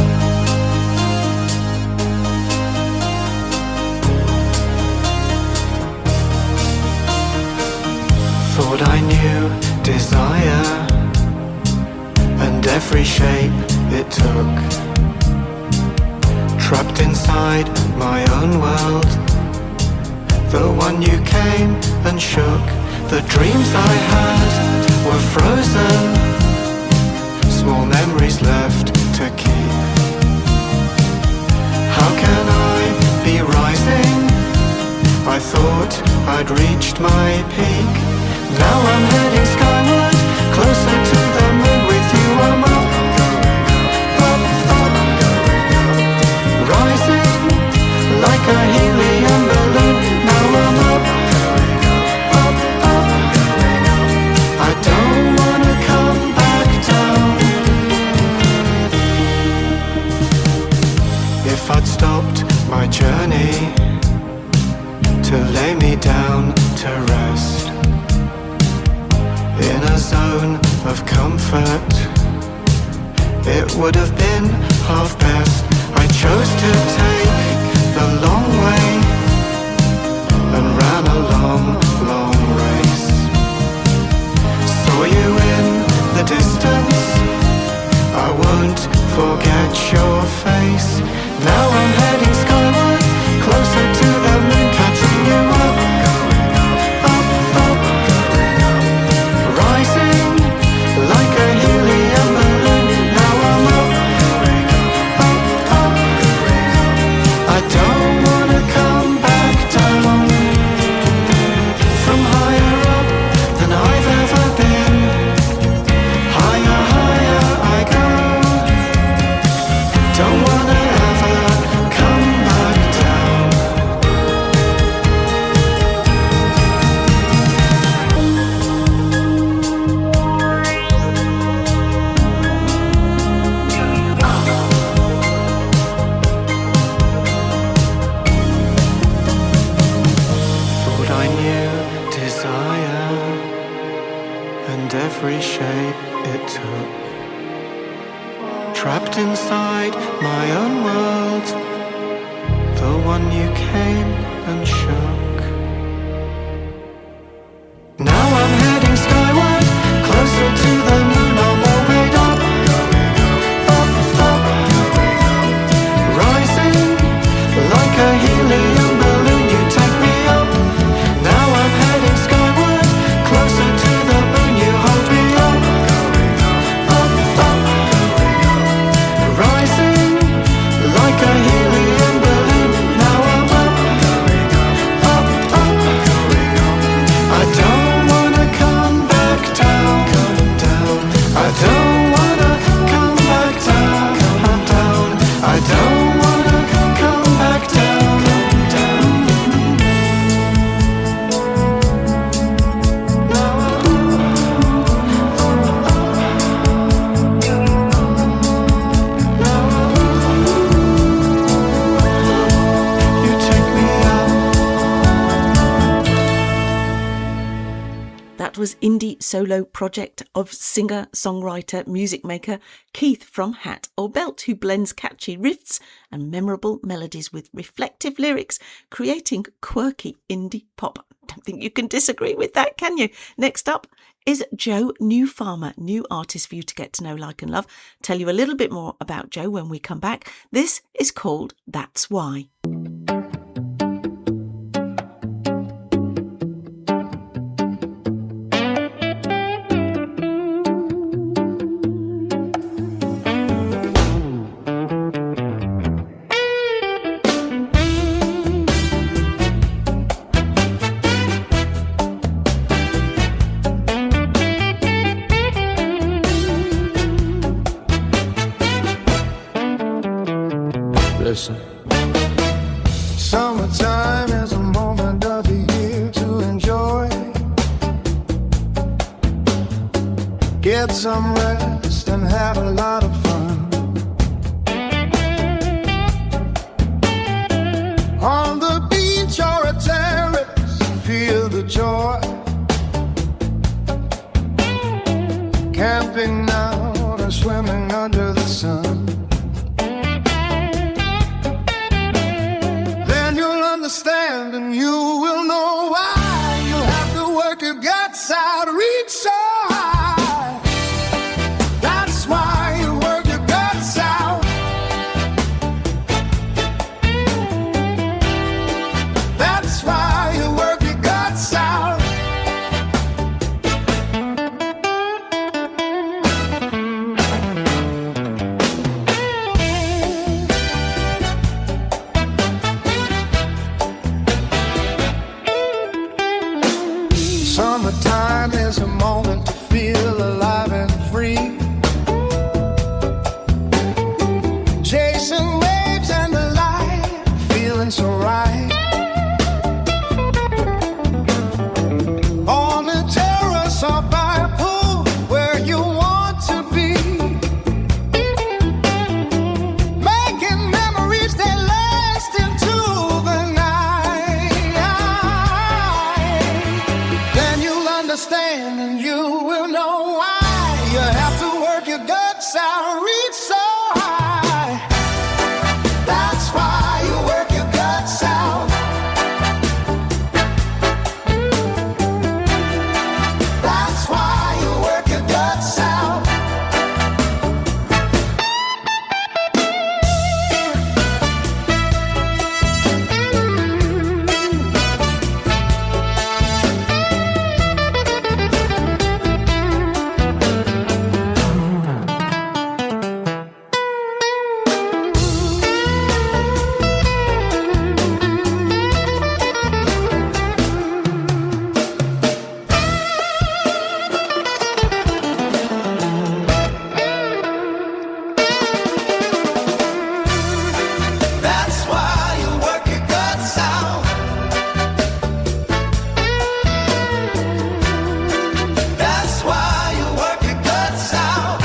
Thought I knew desire and every shape it took, trapped inside my own world, the one you came and shook. The dreams I had were frozen, small memories left to keep. How can I be rising? I thought I'd reached my peak. Now I'm heading skyward, closer to the moon. With you I'm up, up, up, rising like a helium balloon. Now I'm up, up, up. I don't wanna come back down. If I'd stopped my journey to lay me down to rest in a zone of comfort, it would have been half best. I chose to take the long way and ran a long, long race. Saw you in the distance, I won't forget your face. Now I'm heading skyward, closer to the moon, catching you up, up, up, rising like a helium balloon. Now I'm up, up, up. I don't wanna come back down. From higher up than I've ever been, higher, higher I go. Don't wanna ever come back down. Thought I knew desire and every shape it took, trapped inside my own world, the one you came and shook. Now I'm heading skyward, closer to the moon. I'm all made up, up, up, rising like a helium balloon. You take me up. Now I'm heading skyward, closer to the moon. You hold me up, up, up. That was indie solo project of singer, songwriter, music maker Keith from Hat or Belt, who blends catchy riffs and memorable melodies with reflective lyrics, creating quirky indie pop. Don't think you can disagree with that, can you? Next up is Joe Newfarmer, new artist for you to get to know, like and love. Tell you a little bit more about Joe when we come back. This is called That's Why. Listen. Summertime is a moment of the year to enjoy. Get some rest and have a lot of fun. On the beach or a terrace, feel the joy. Camping out or swimming under the sun. Understand and you will know why you have to work your guts out, reach so high. That's why you work your guts out. That's why you work your guts out. Summertime is a moment to feel alive and free. Chasing waves and the light, feeling so right. On a terrace or by a pool, where you want to be. Making memories that last into the night. Then you'll understand and you will know why you have to work your guts out, reach so high. That's why you work your guts out. That's why you work your guts out. That's why you work your guts out. That's why you work your guts out.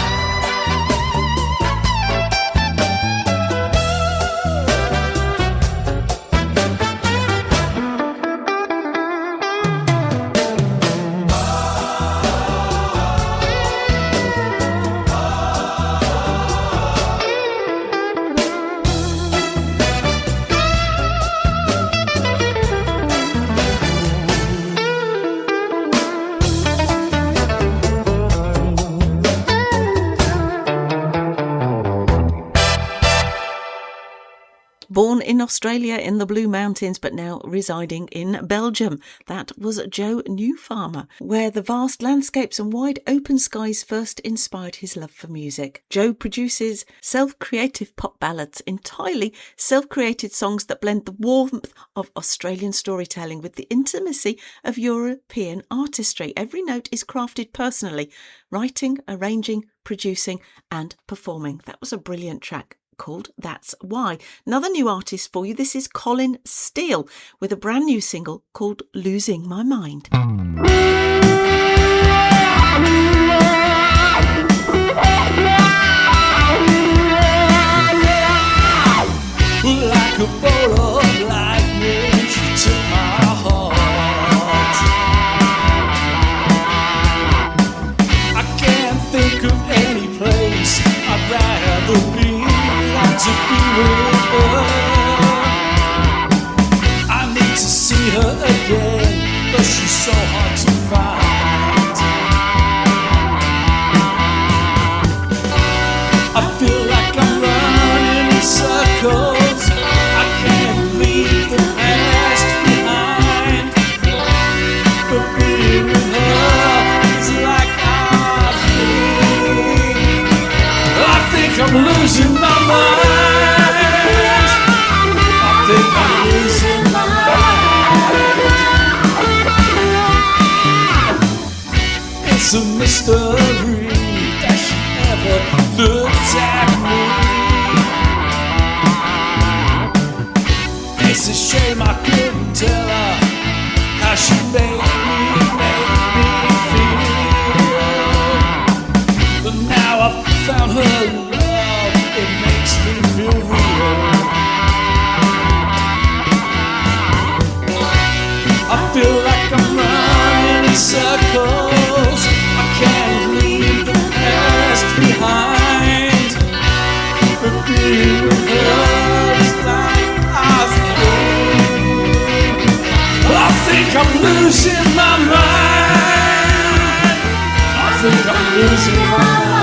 Born in Australia in the Blue Mountains, but now residing in Belgium. That was Joe Newfarmer, where the vast landscapes and wide open skies first inspired his love for music. Joe produces self-creative pop ballads, entirely self-created songs that blend the warmth of Australian storytelling with the intimacy of European artistry. Every note is crafted personally, writing, arranging, producing and performing. That was a brilliant track called That's Why. Another new artist for you. This is Colin Steele with a brand new single called Losing My Mind. Like a bolt of lightning, she took my heart. mystery that she ever looked at me. It's a shame I couldn't tell her how she made me feel. But now I've found her love, it makes me feel real. I feel like I'm running in circles. I can't leave the past behind. But being with her is like I think I'm losing my mind. I think I'm losing my mind.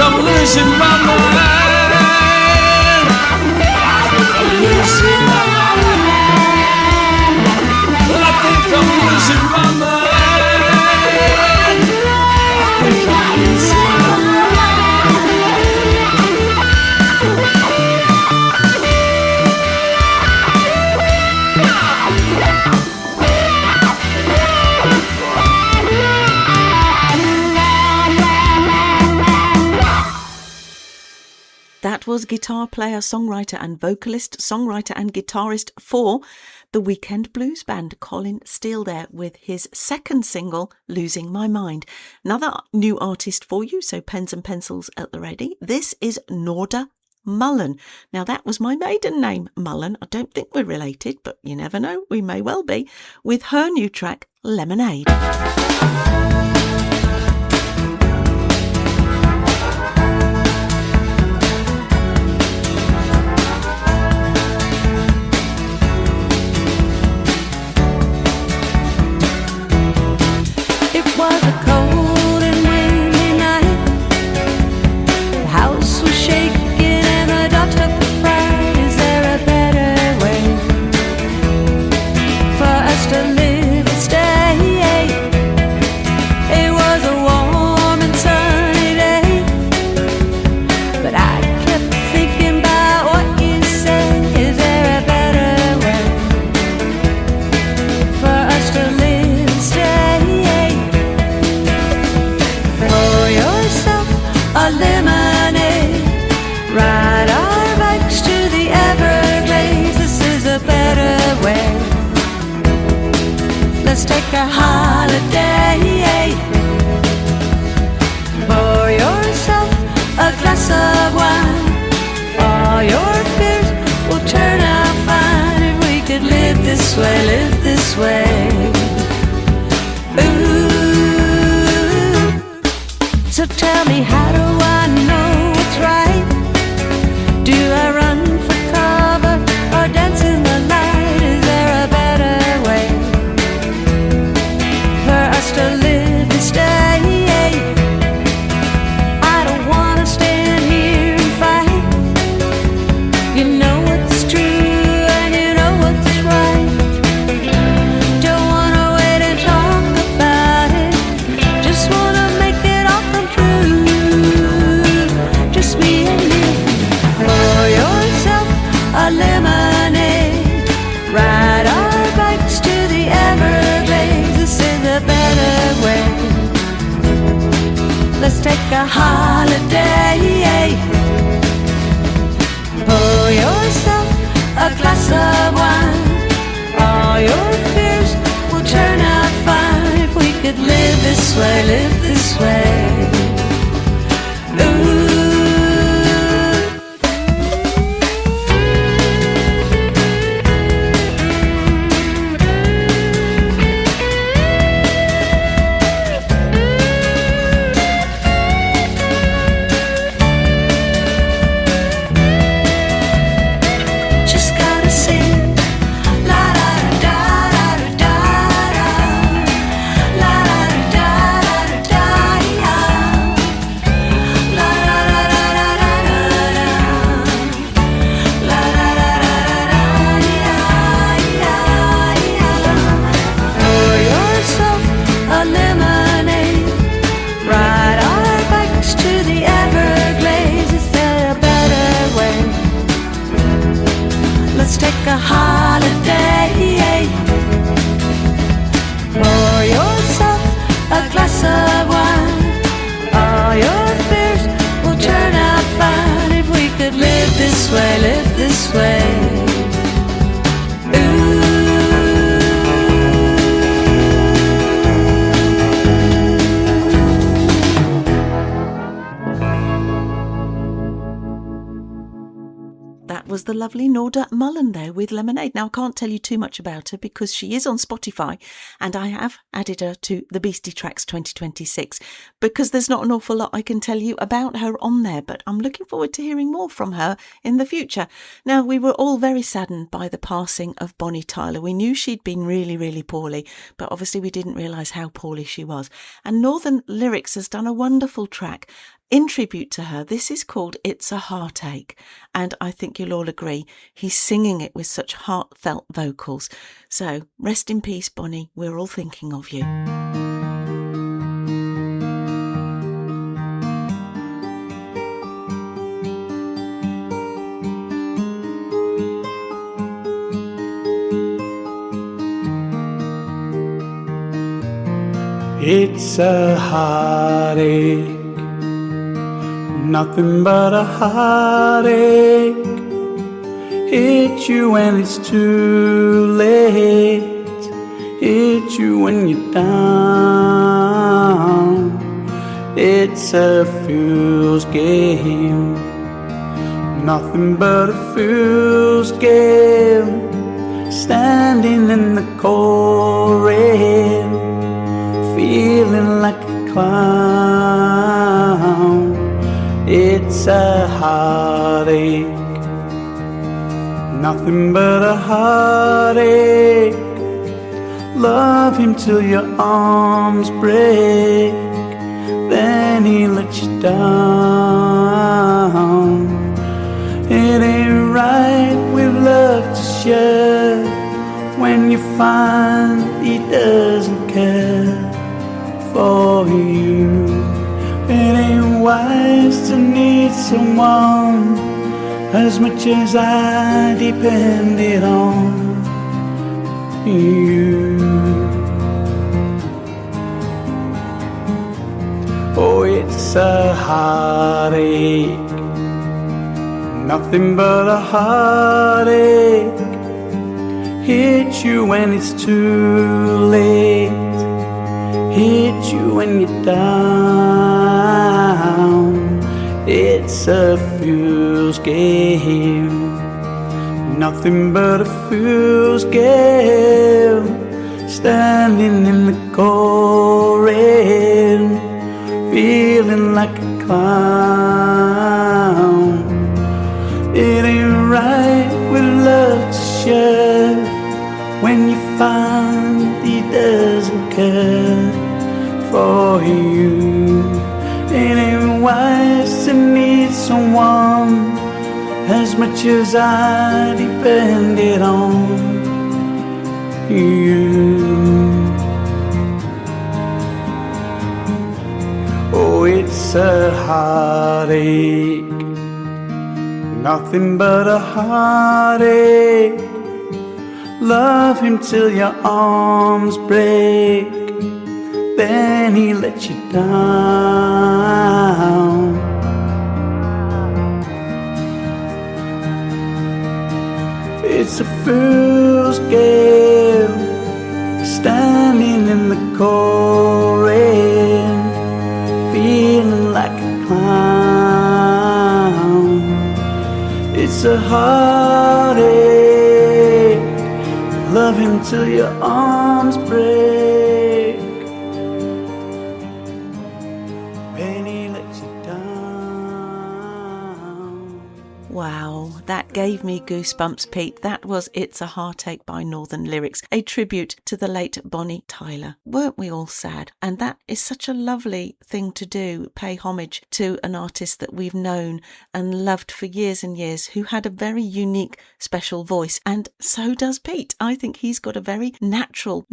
I'm losing my mind. I think I'm losing my mind. I think I'm losing my mind. I think I'm losing my That was guitar player, songwriter and vocalist, songwriter and guitarist for the Weekend Blues Band, Colin Steele there with his second single, Losing My Mind. Another new artist for you, so pens and pencils at the ready. This is Norda Mullen. Now that was my maiden name, Mullen. I don't think we're related, but you never know, we may well be, with her new track, Lemonade. Was a cold and rainy night. The house was shaking and the dogs took the fright. Is there a better way for us to live and stay? It was a warm and sunny day, but I kept thinking about what you said. Is there a better way for us to live and stay? A lemonade, ride our bikes to the Everglades. This is a better way. Let's take a holiday. Pour yourself a glass of wine. All your fears will turn out fine if we could live this way, live this way. Ooh. So tell me, how do I know what's right? Do I run for cover or dance in the light? Is there a better way for us to live and stay? I don't wanna stand here and fight. You know what's true and you know what's right. Don't wanna wait and talk about it. Just wanna make it all come true. Just me and you. Pour yourself a lemonade. Ride our bikes to the Everglades. This is a better way. Let's take a holiday. Pour yourself a glass of wine. All your fears will turn out fine if we could live this way, live this way. Ooh. take a holiday. Pour yourself a glass of wine. All your fears will turn out fine if we could live this way, live this way. That was the lovely Norda Mullen there with Lemonade. Now, I can't tell you too much about her because she is on Spotify and I have added her to the Beastie Tracks 2026 because there's not an awful lot I can tell you about her on there, but I'm looking forward to hearing more from her in the future. Now, we were all very saddened by the passing of Bonnie Tyler. We knew she'd been really, really poorly, but obviously we didn't realise how poorly she was. And Northern Lyrics has done a wonderful track in tribute to her. This is called It's a Heartache, and I think you'll all agree he's singing it with such heartfelt vocals. So rest in peace, Bonnie, we're all thinking of you. It's a heartache, nothing but a heartache. Hit you when it's too late, hit you when you're down. It's a fool's game, nothing but a fool's game. Standing in the cold rain, feeling like a clown. It's a heartache, nothing but a heartache. Love him till your arms break, then he lets you down. It ain't right with love to share when you find he doesn't care for you. It ain't wise to need someone as much as I depended on you. Oh, it's a heartache, nothing but a heartache. Hit you when it's too late, hit you when you're down. It's a fool's game, nothing but a fool's game. Standing in the cold rain, feeling like a clown. It ain't right with love to share when you find he doesn't care for you. It ain't wise to need someone as much as I depended on you. Oh, it's a heartache, nothing but a heartache. Love him till your arms break, then he lets you down. It's a fool's game, standing in the cold rain, feeling like a clown. It's a heartache, love him till your arms break, when he lets you down. Wow, that gave me goosebumps, Pete. That was It's a Heartache by Northern Lyrics, a tribute to the late Bonnie Tyler. Weren't we all sad? And that is such a lovely thing to do, pay homage to an artist that we've known and loved for years and years, who had a very unique, special voice. And so does Pete. I think he's got a very natural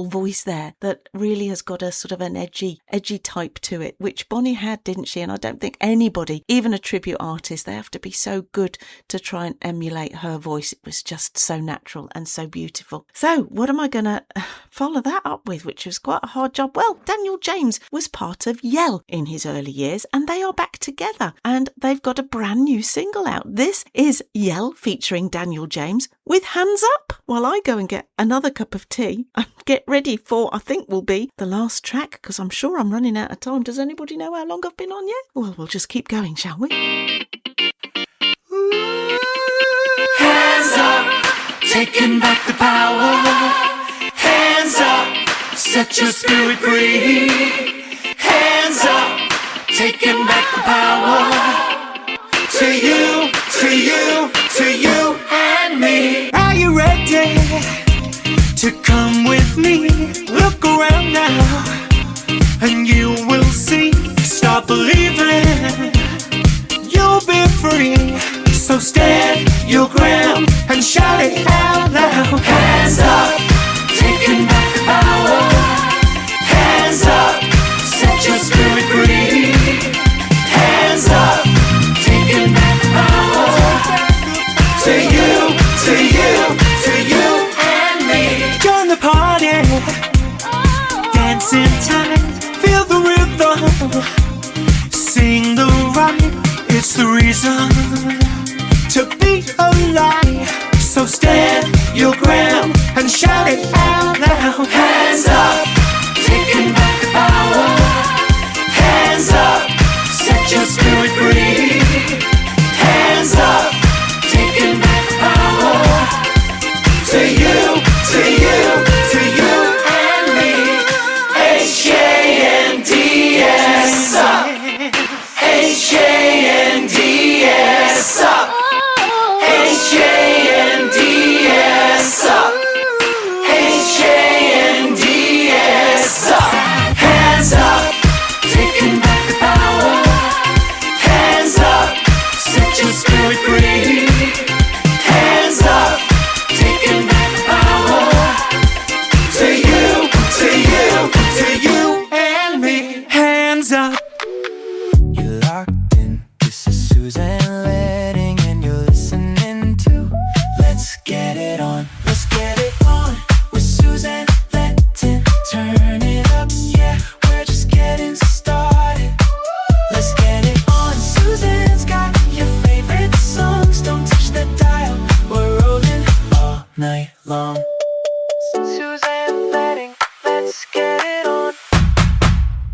voice there that really has got a sort of an edgy type to it, which Bonnie had, didn't she? And I don't think anybody, even a tribute artist, they have to be so good to try and emulate her voice. It was just so natural and so beautiful. So what am I going to follow that up with, which was quite a hard job? Well, Daniel James was part of Yell in his early years, and they are back together, and they've got a brand new single out. This is Yell featuring Daniel James with Hands Up, while I go and get another cup of tea and get ready for, I think will be the last track, because I'm sure I'm running out of time. Does anybody know how long I've been on yet? Well, we'll just keep going, shall we? Hands up, taking back the power. Hands up, set your spirit free. Hands up, taking back the power. To you, to you, to you and me. Are you ready to come with me? Look around now, and you will see. Start believing you'll be free. So stand your ground and shout it out loud. Hands up, taking back the power. Hands up, set your spirit free. Hands up, taking back the power. To you, to you, to you and me. Join the party, dancing tight, feel the rhythm, sing the right. It's the reason to be alive. So stand your ground and shout it out loud. Hands up, taking back the power. Hands up, set your spirit free. Hands up, taking back the power. To you, to you, to you and me. H-A-N-D-S up. H-A-N-D-S up. H-A-N-D-S up. H-A-N-D-S up. Hands up, taking back the power. Hands up, set your spirit free. Hands up, taking back the power. To you, to you, to you and me. Hands up. You're locked in, this is Susan letting, and you're listening to Let's Get It On. Let's get it on with Susan letting. Turn it up, yeah, we're just getting started. Let's get it on. Susan's got your favorite songs. Don't touch the dial, we're rolling all night long. Susan letting, let's get it on.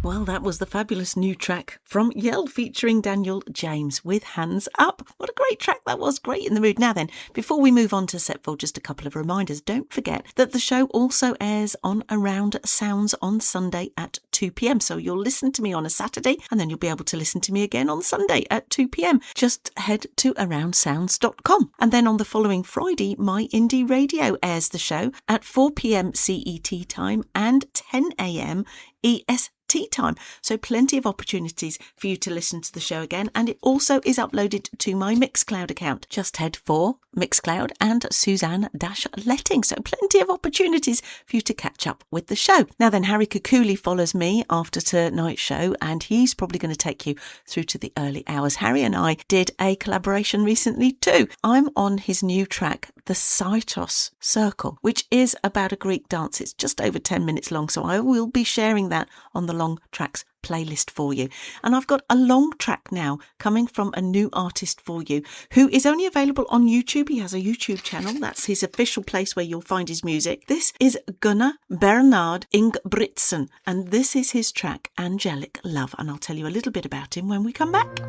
Well, that was the fabulous new track from Yell featuring Daniel James with Hands Up. What a great track that was. Great in the mood. Now then, before we move on to Setful, just a couple of reminders. Don't forget that the show also airs on Around Sounds on Sunday at 2 p.m. So you'll listen to me on a Saturday and then you'll be able to listen to me again on Sunday at 2 p.m. Just head to aroundsounds.com. And then on the following Friday, My Indie Radio airs the show at 4 p.m. CET time and 10 a.m. EST time. So plenty of opportunities for you to listen to the show again, and it also is uploaded to my Mixcloud account. Just head for Mixcloud and Suzanne-Letting. So plenty of opportunities for you to catch up with the show. Now then, Harry Kukuli follows me after tonight's show, and he's probably going to take you through to the early hours. Harry and I did a collaboration recently too. I'm on his new track, The Saitos Circle, which is about a Greek dance. It's just over 10 minutes long, so I will be sharing that on the Long Tracks playlist for you. And I've got a long track now coming from a new artist for you who is only available on YouTube. He has a YouTube channel. That's his official place where you'll find his music. This is Gunnar Bernard Ingebrigtsen, and this is his track Angelic Love, and I'll tell you a little bit about him when we come back.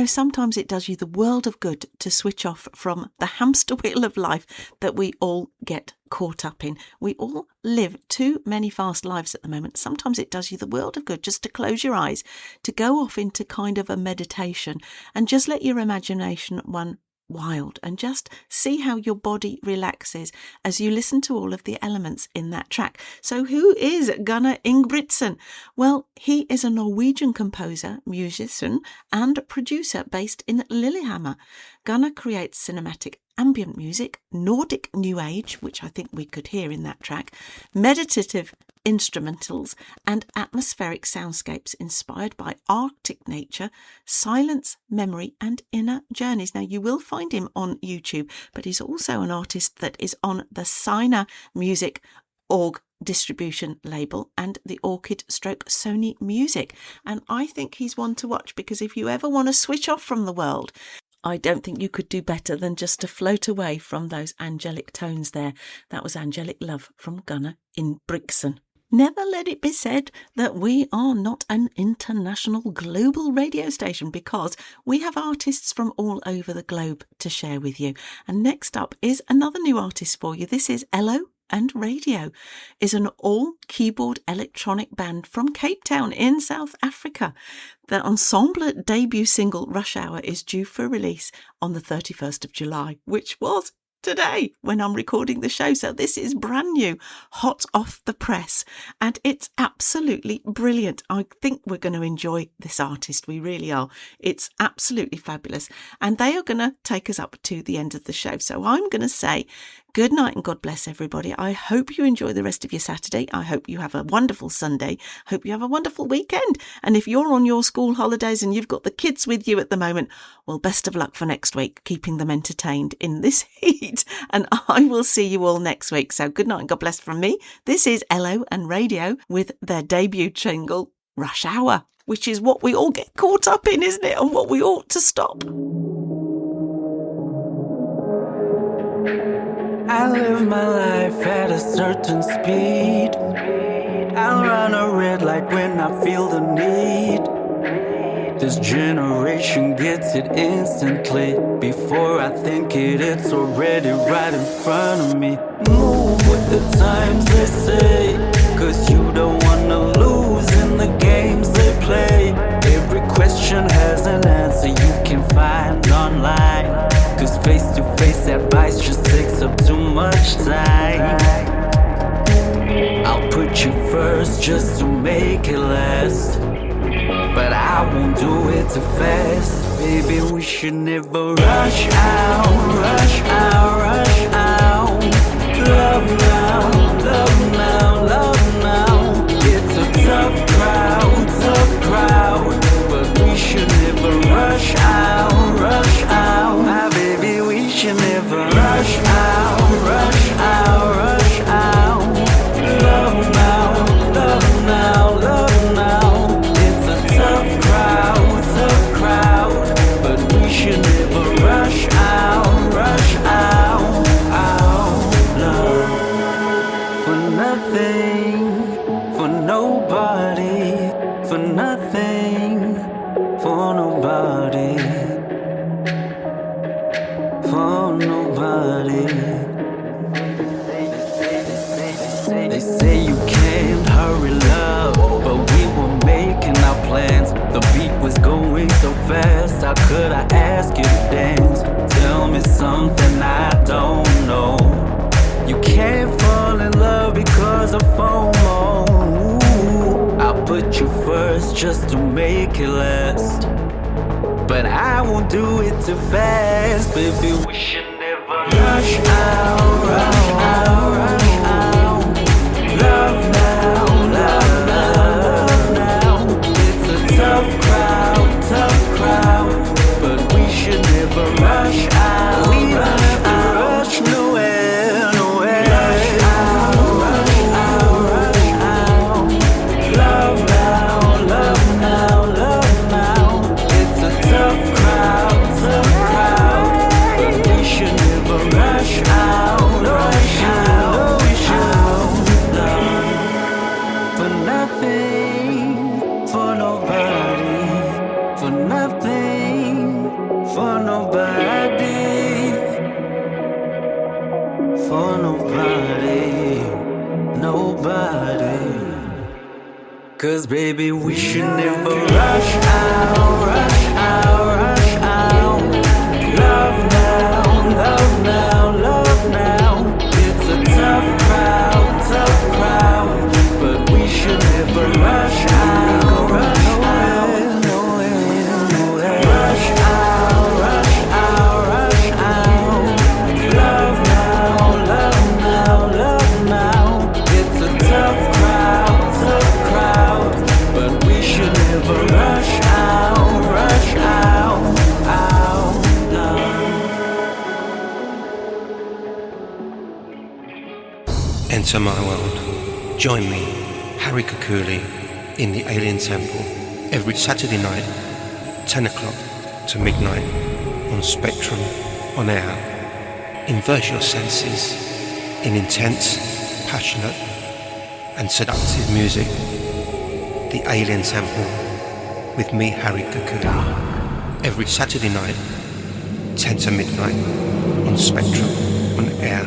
know, sometimes it does you the world of good to switch off from the hamster wheel of life that we all get caught up in. We all live too many fast lives at the moment. Sometimes it does you the world of good just to close your eyes, to go off into kind of a meditation and just let your imagination run wild and just see how your body relaxes as you listen to all of the elements in that track. So who is Gunnar Ingebrigtsen? Well, he is a Norwegian composer, musician and producer based in Lillehammer. Gunnar creates cinematic ambient music, Nordic New Age, which I think we could hear in that track, meditative instrumentals and atmospheric soundscapes inspired by Arctic nature, silence, memory and inner journeys. Now, you will find him on YouTube, but he's also an artist that is on the Sina Music Org distribution label and the Orchid Stroke Sony Music. And I think he's one to watch, because if you ever want to switch off from the world, I don't think you could do better than just to float away from those angelic tones there. That was Angelic Love from Gunnar Ingebrigtsen. Never let it be said that we are not an international global radio station, because we have artists from all over the globe to share with you. And next up is another new artist for you. This is Elo and Radio, is an all-keyboard electronic band from Cape Town in South Africa. Their ensemble debut single Rush Hour is due for release on the 31st of July, which was today when I'm recording the show. So this is brand new, hot off the press, and it's absolutely brilliant. I think we're going to enjoy this artist. We really are. It's absolutely fabulous. And they are going to take us up to the end of the show. So I'm going to say good night and God bless everybody. I hope you enjoy the rest of your Saturday. I hope you have a wonderful Sunday. Hope you have a wonderful weekend. And if you're on your school holidays and you've got the kids with you at the moment, well, best of luck for next week, keeping them entertained in this heat. And I will see you all next week. So good night and God bless from me. This is Elo and Radio with their debut single, Rush Hour, which is what we all get caught up in, isn't it? And what we ought to stop. I live my life at a certain speed. I'll run a red light when I feel the need. This generation gets it instantly. Before I think it, it's already right in front of me. Move with the times, they say, 'cause you don't wanna lose in the games they play. Every question has an answer you can find online. 'Cause face-to-face advice just takes up too much time. I'll put you first just to make it last, but I won't do it too fast. Baby, we should never rush out, rush out, rush out. Love now, love now, love now. It's a tough crowd, but we should never rush out, rush out. My baby, we should never rush out, rush out, rush out. Love now, love now, love now. It's a tough crowd, but we should never rush out, rush out, out. Love for nothing, for nobody, for nothing, for nobody, for nobody. They say you can't hurry love, but we were making our plans. The beat was going so fast, how could I ask you to dance? Tell me something I don't know. You can't fall in love because of FOMO. I'll put you first just to make it last, but I won't do it too fast. Baby, we should never rush out, rush out, rush out. Love now, love now, love now. It's a tough crowd, but we should never rush out. We don't have to rush nowhere, nowhere. Rush out, rush out, rush out. Love now, love now, love now. It's a tough crowd, but we should never rush out, rush out. for nobody, for nobody, nobody. 'Cause baby, we should never rush out, rush out, rush out. Love now, love now, love now. It's a tough crowd, but we should never rush out, rush out. Rush out, rush out, rush out. Love now, love now, love now. It's a tough crowd, but we should never rush out, out, love. Enter my world. Join me, Harry Kukuli, in the Alien Temple every Saturday night, 10 o'clock to midnight on Spectrum on air. Immerse your senses in intense, passionate and seductive music. The Alien Temple with me, Harry Kukuli, every Saturday night, 10 to midnight on Spectrum on air.